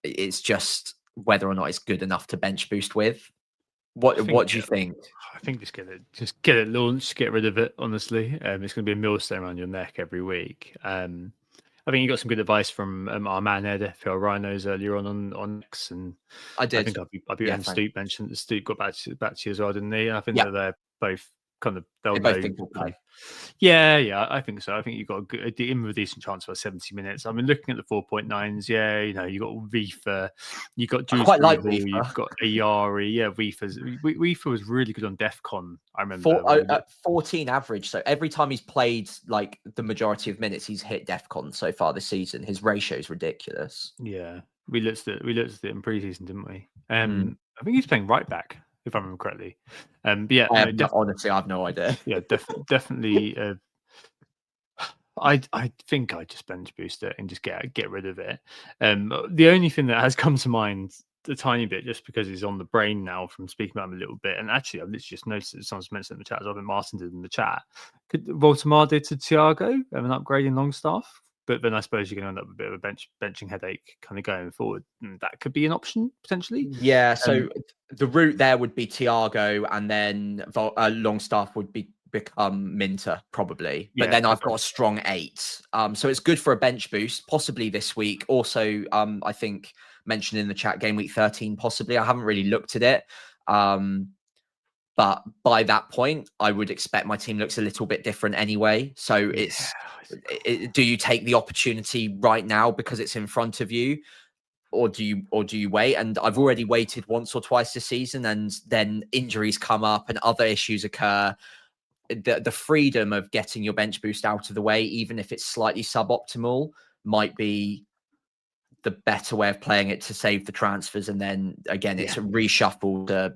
It's just whether or not it's good enough to bench boost with. What do you think? I think just get it launched, get rid of it. Honestly, it's going to be a millstone around your neck every week. I think you got some good advice from our man Ed FPL Rhinos earlier on X, and I did. think and Stoop mentioned that Stoop got back to you as well, didn't he? I think that they're both kind of They both think will play. Yeah, I think so. I think you've got a decent chance for 70 minutes. I mean, looking at the 4.9s, you got Vifa, you've got Juice, quite like Vifa. you've got Ayari. Yeah, Vifa was really good on DEFCON. I remember 14 average. So every time he's played like the majority of minutes, he's hit DEFCON so far this season. His ratio is ridiculous. Yeah, we looked at it in preseason, didn't we? I think he's playing right back, if I remember correctly. But yeah, honestly, I have no idea. Yeah, definitely. I think I just bench boost it and just get rid of it. The only thing that has come to mind a tiny bit, just because he's on the brain now from speaking about him a little bit, and actually I've literally just noticed that someone's mentioned in the chat as well. I think Martin did in the chat. Could Voltemade to Thiago an upgrade in Longstaff? But then I suppose you're going to end up with a bit of a benching headache kind of going forward. And that could be an option potentially. Yeah. So the route there would be Thiago, and then Longstaff would become Minter probably. But then I've got a strong 8. So it's good for a bench boost, possibly this week. Also, I think mentioned in the chat, game week 13, possibly. I haven't really looked at it. But by that point, I would expect my team looks a little bit different anyway. So do you take the opportunity right now because it's in front of you, or do you wait? And I've already waited once or twice this season, and then injuries come up and other issues occur. The freedom of getting your bench boost out of the way, even if it's slightly suboptimal, might be the better way of playing it to save the transfers. And then again, it's a reshuffle to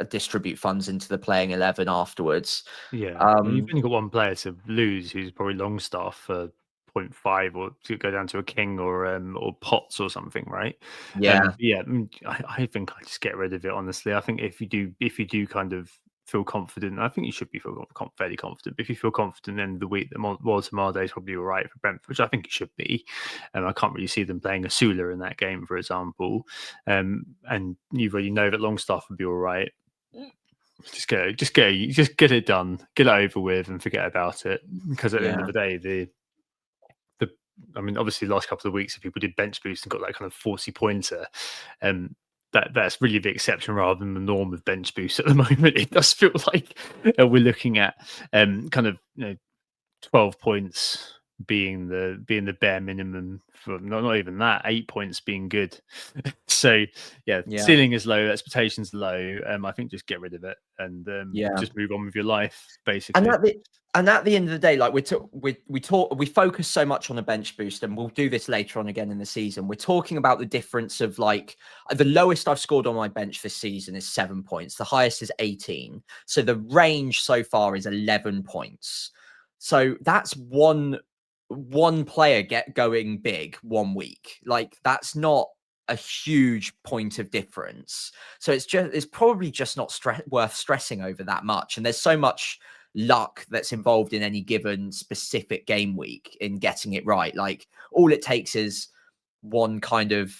distribute funds into the playing 11 afterwards. You've only got one player to lose, who's probably Longstaff for 0.5, or to go down to a King or Potts or something, right? I think I just get rid of it, honestly. I think if you do kind of feel confident, I think you should be fairly confident. But if you feel confident, then the week that Voltemade is probably all right for Brentford, which I think it should be. I can't really see them playing a Sula in that game, for example. And you already know that Longstaff would be all right. Just get it done, get it over with, and forget about it. Because at the end of the day, I mean, obviously, the last couple of weeks, if people did bench boost and got that kind of 40 pointer, that's really the exception rather than the norm with bench boost at the moment. It does feel like we're looking at kind of 12 points being the bare minimum for not even that, 8 points being good. So ceiling is low, expectations low. I think just get rid of it and just move on with your life, basically. And at the end of the day, like we focus so much on a bench boost, and we'll do this later on again in the season. We're talking about the difference of like the lowest I've scored on my bench this season is 7 points. The highest is 18. So the range so far is 11 points. So that's one player going big 1 week. Like that's not a huge point of difference. So it's probably just not worth stressing over that much. And there's so much luck that's involved in any given specific game week in getting it right. Like all it takes is one kind of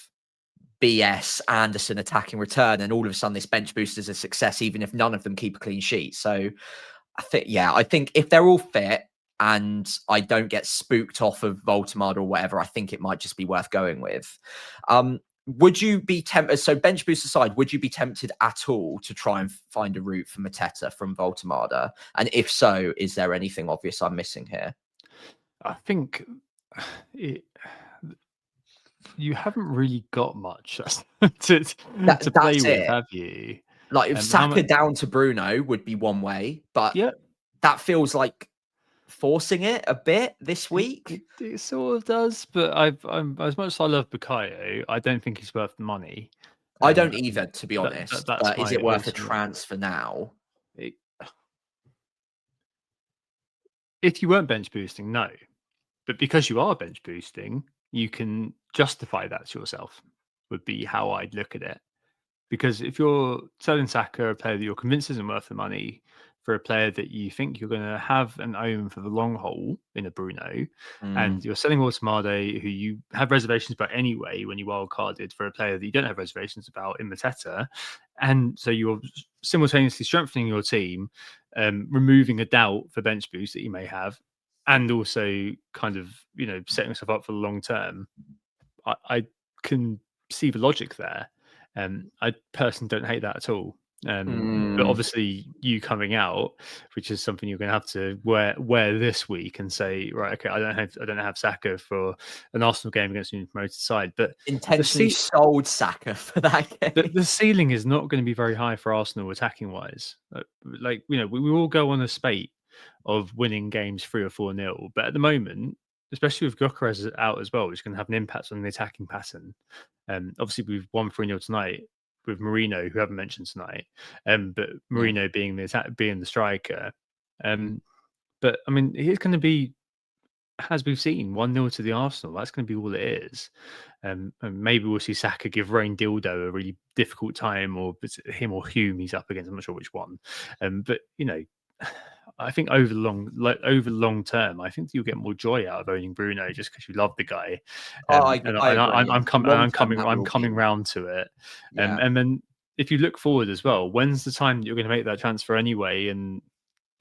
BS Anderson attacking return, and all of a sudden this bench boost is a success, even if none of them keep a clean sheet. So I think if they're all fit and I don't get spooked off of Voltemade or whatever, I think it might just be worth going with. Would you be tempted? So bench boost aside, would you be tempted at all to try and find a route for Mateta from Voltemade? And if so, is there anything obvious I'm missing here? I think you haven't really got much to play with, have you? Like if Saka down to Bruno would be one way, but that feels like forcing it a bit this week. It sort of does, but I'm as much as I love Bukayo, I don't think he's worth the money. I don't either, to be honest. But is it worth a transfer now? If you weren't bench boosting, no. But because you are bench boosting, you can justify that to yourself, would be how I'd look at it. Because if you're selling Saka, a player that you're convinced isn't worth the money, for a player that you think you're going to have and own for the long haul in a Bruno, and you're selling Voltemade, who you have reservations about anyway when you wildcarded, for a player that you don't have reservations about in Mateta, and so you're simultaneously strengthening your team, removing a doubt for bench boost that you may have, and also kind of setting yourself up for the long term, I can see the logic there. I personally don't hate that at all. But obviously, you coming out, which is something you're going to have to wear this week, and say, right, okay, I don't have Saka for an Arsenal game against a new promoted side, but Intentionally sold Saka for that game. the ceiling is not going to be very high for Arsenal attacking wise. Like we all go on a spate of winning games 3 or 4-0, but at the moment, especially with Gyökeres out as well, which can have an impact on the attacking pattern. Obviously, we've won 3-0 tonight with Marino, who I haven't mentioned tonight, but Marino being the striker. But I mean, he's going to be, as we've seen, 1-0 to the Arsenal. That's going to be all it is. And maybe we'll see Saka give Rain Dildo a really difficult time, or him or Hume he's up against. I'm not sure which one. But I think over the long term, I think you'll get more joy out of owning Bruno just because you love the guy. I'm coming round to it. And then if you look forward as well, when's the time that you're going to make that transfer anyway? And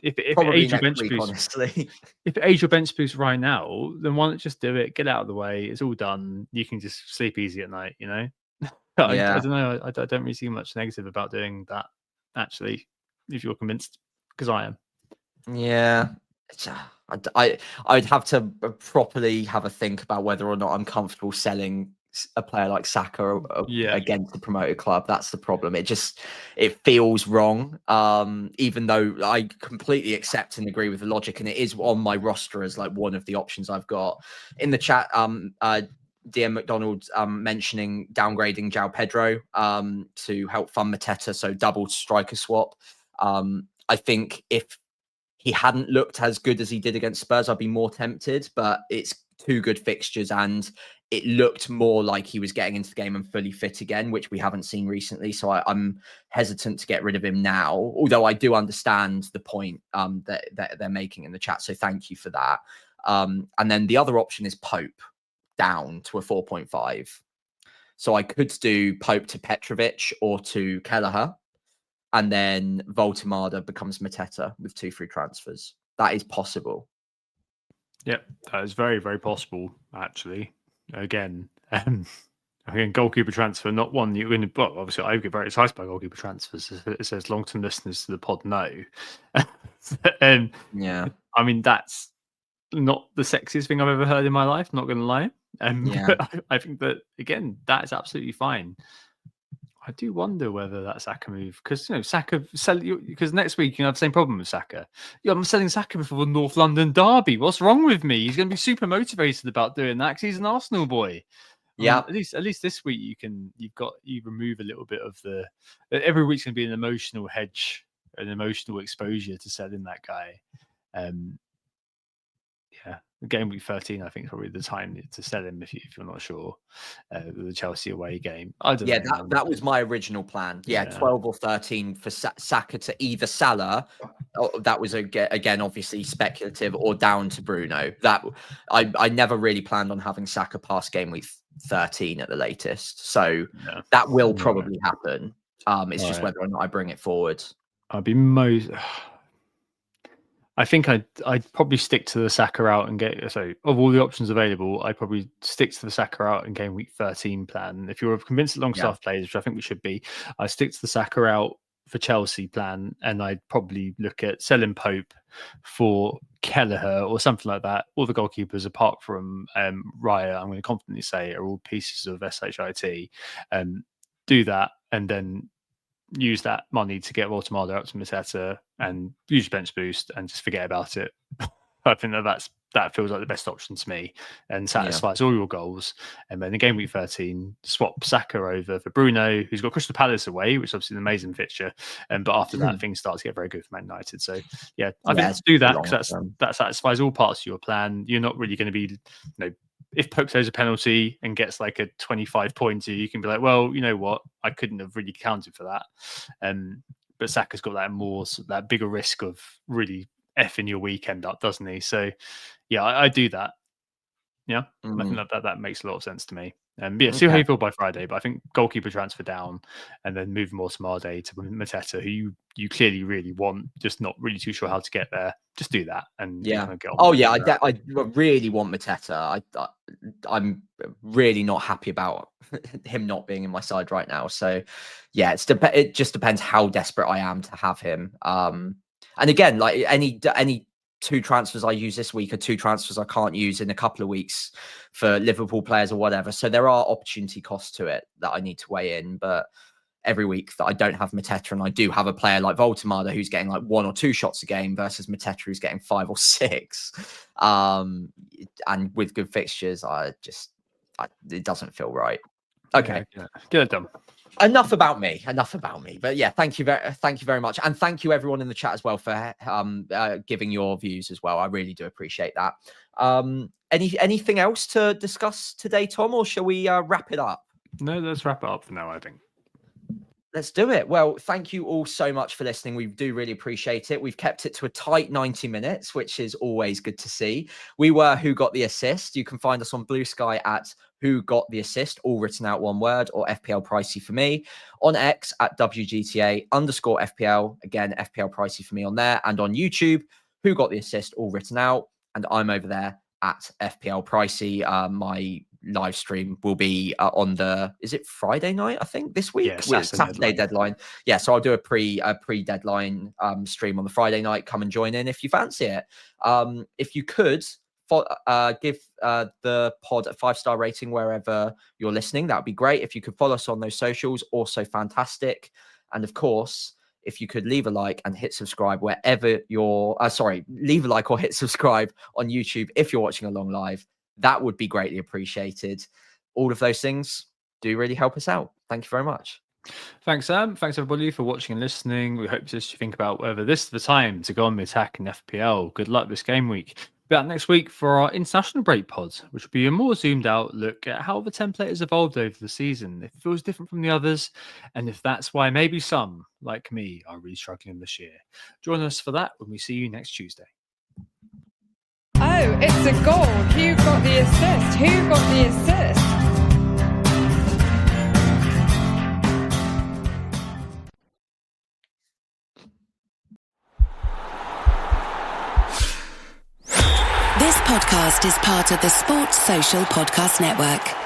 if it aids your bench boost, honestly, if it aids your bench boost right now, then why not just do it? Get out of the way. It's all done. You can just sleep easy at night. I don't know. I don't really see much negative about doing that. Actually, if you're convinced, because I am. Yeah, I'd have to properly have a think about whether or not I'm comfortable selling a player like Saka against the promoted club. That's the problem. It feels wrong. Even though I completely accept and agree with the logic, and it is on my roster as like one of the options I've got in the chat. DM McDonald mentioning downgrading João Pedro to help fund Mateta, so double striker swap. I think if he hadn't looked as good as he did against Spurs, I'd be more tempted, but it's 2 good fixtures and it looked more like he was getting into the game and fully fit again, which we haven't seen recently. So I'm hesitant to get rid of him now, although I do understand the point that they're making in the chat. So thank you for that. And then the other option is Pope down to a 4.5. So I could do Pope to Petrovic or to Kelleher. And then Voltemada becomes Mateta with 2 free transfers. That is possible. Yep, that is very, very possible, actually. Again, goalkeeper transfer, not one you're going to... Well, obviously, I get very excited by goalkeeper transfers. It says long-term listeners to the pod know. Yeah. I mean, that's not the sexiest thing I've ever heard in my life, not going to lie. But I think that, again, that is absolutely fine. I do wonder whether that Saka move, because Saka because next week you have the same problem with Saka. I'm selling Saka before the North London derby. What's wrong with me? He's going to be super motivated about doing that because he's an Arsenal boy. Yeah. At least this week you remove a little bit of the. Every week's going to be an emotional hedge, an emotional exposure to selling that guy. Game week 13, I think, is probably the time to sell him if you're not sure. The Chelsea away game. I don't know. That was my original plan. 12 or 13 for Saka to either Salah. That was again obviously speculative, or down to Bruno. That I never really planned on having Saka past game week 13 at the latest. So that will probably happen. It's just whether or not I bring it forward. I think I'd probably stick to the Saka out and of all the options available, I'd probably stick to the Saka out in game week 13 plan. If you're convinced that Longstaff plays, which I think we should be, I'd stick to the Saka out for Chelsea plan, and I'd probably look at selling Pope for Kelleher or something like that. All the goalkeepers apart from Raya, I'm going to confidently say, are all pieces of SHIT. Do that and then use that money to get Voltemada up to Mateta and use bench boost and just forget about it. I think that feels like the best option to me and satisfies all your goals. And then in game week 13, swap Saka over for Bruno, who's got Crystal Palace away, which is obviously an amazing fixture. But after that, things start to get very good for Man United. So I think do that because that satisfies all parts of your plan. You're not really going to be, if Pope throws a penalty and gets like a 25 pointer, you can be like, well, you know what? I couldn't have really counted for that. But Saka's got that bigger risk of really effing your weekend up, doesn't he? So, I do that. Yeah, I think that makes a lot of sense to me. See how you feel by Friday. But I think goalkeeper transfer down, and then move more to Marde to Mateta, who you clearly really want, just not really too sure how to get there. Just do that, and kind of get on I really want Mateta. I'm really not happy about him not being in my side right now. So yeah, it just depends how desperate I am to have him. And again, like any 2 transfers I use this week are 2 transfers I can't use in a couple of weeks for Liverpool players or whatever. So there are opportunity costs to it that I need to weigh in. But every week that I don't have Mateta and I do have a player like Voltemada who's getting like 1 or 2 shots a game versus Mateta who's getting 5 or 6, and with good fixtures, it doesn't feel right. Okay, get it done. Enough about me. But yeah, thank you very much, and thank you everyone in the chat as well for giving your views as well. I really do appreciate that. Anything else to discuss today, Tom, or shall we wrap it up? No, let's wrap it up for now, I think. Let's do it. Well, thank you all so much for listening. We do really appreciate it. We've kept it to a tight 90 minutes, which is always good to see. We were Who Got the Assist. You can find us on Blue Sky at Who Got the Assist, all written out one word, or FPL Pricey for me. On X at WGTA_FPL. Again, FPL Pricey for me on there. And on YouTube, Who Got the Assist, all written out. And I'm over there at FPL Pricey. My live stream will be is it Friday night, I think, this week? Yeah, Saturday deadline. Yeah, so I'll do a pre-deadline stream on the Friday night. Come and join in if you fancy it. If you could give the pod a 5-star rating wherever you're listening, that would be great. If you could follow us on those socials, also fantastic. And of course, if you could leave a like and hit subscribe wherever you're leave a like or hit subscribe on YouTube if you're watching along live. That would be greatly appreciated. All of those things do really help us out. Thank you very much. Thanks, Sam. Thanks, everybody, for watching and listening. We hope just you think about whether this is the time to go on the attack in FPL. Good luck this game week. Be back next week for our international break pod, which will be a more zoomed out look at how the template has evolved over the season, if it feels different from the others, and if that's why maybe some, like me, are really struggling this year. Join us for that when we see you next Tuesday. Oh, it's a goal. Who got the assist? Who got the assist? This podcast is part of the Sports Social Podcast Network.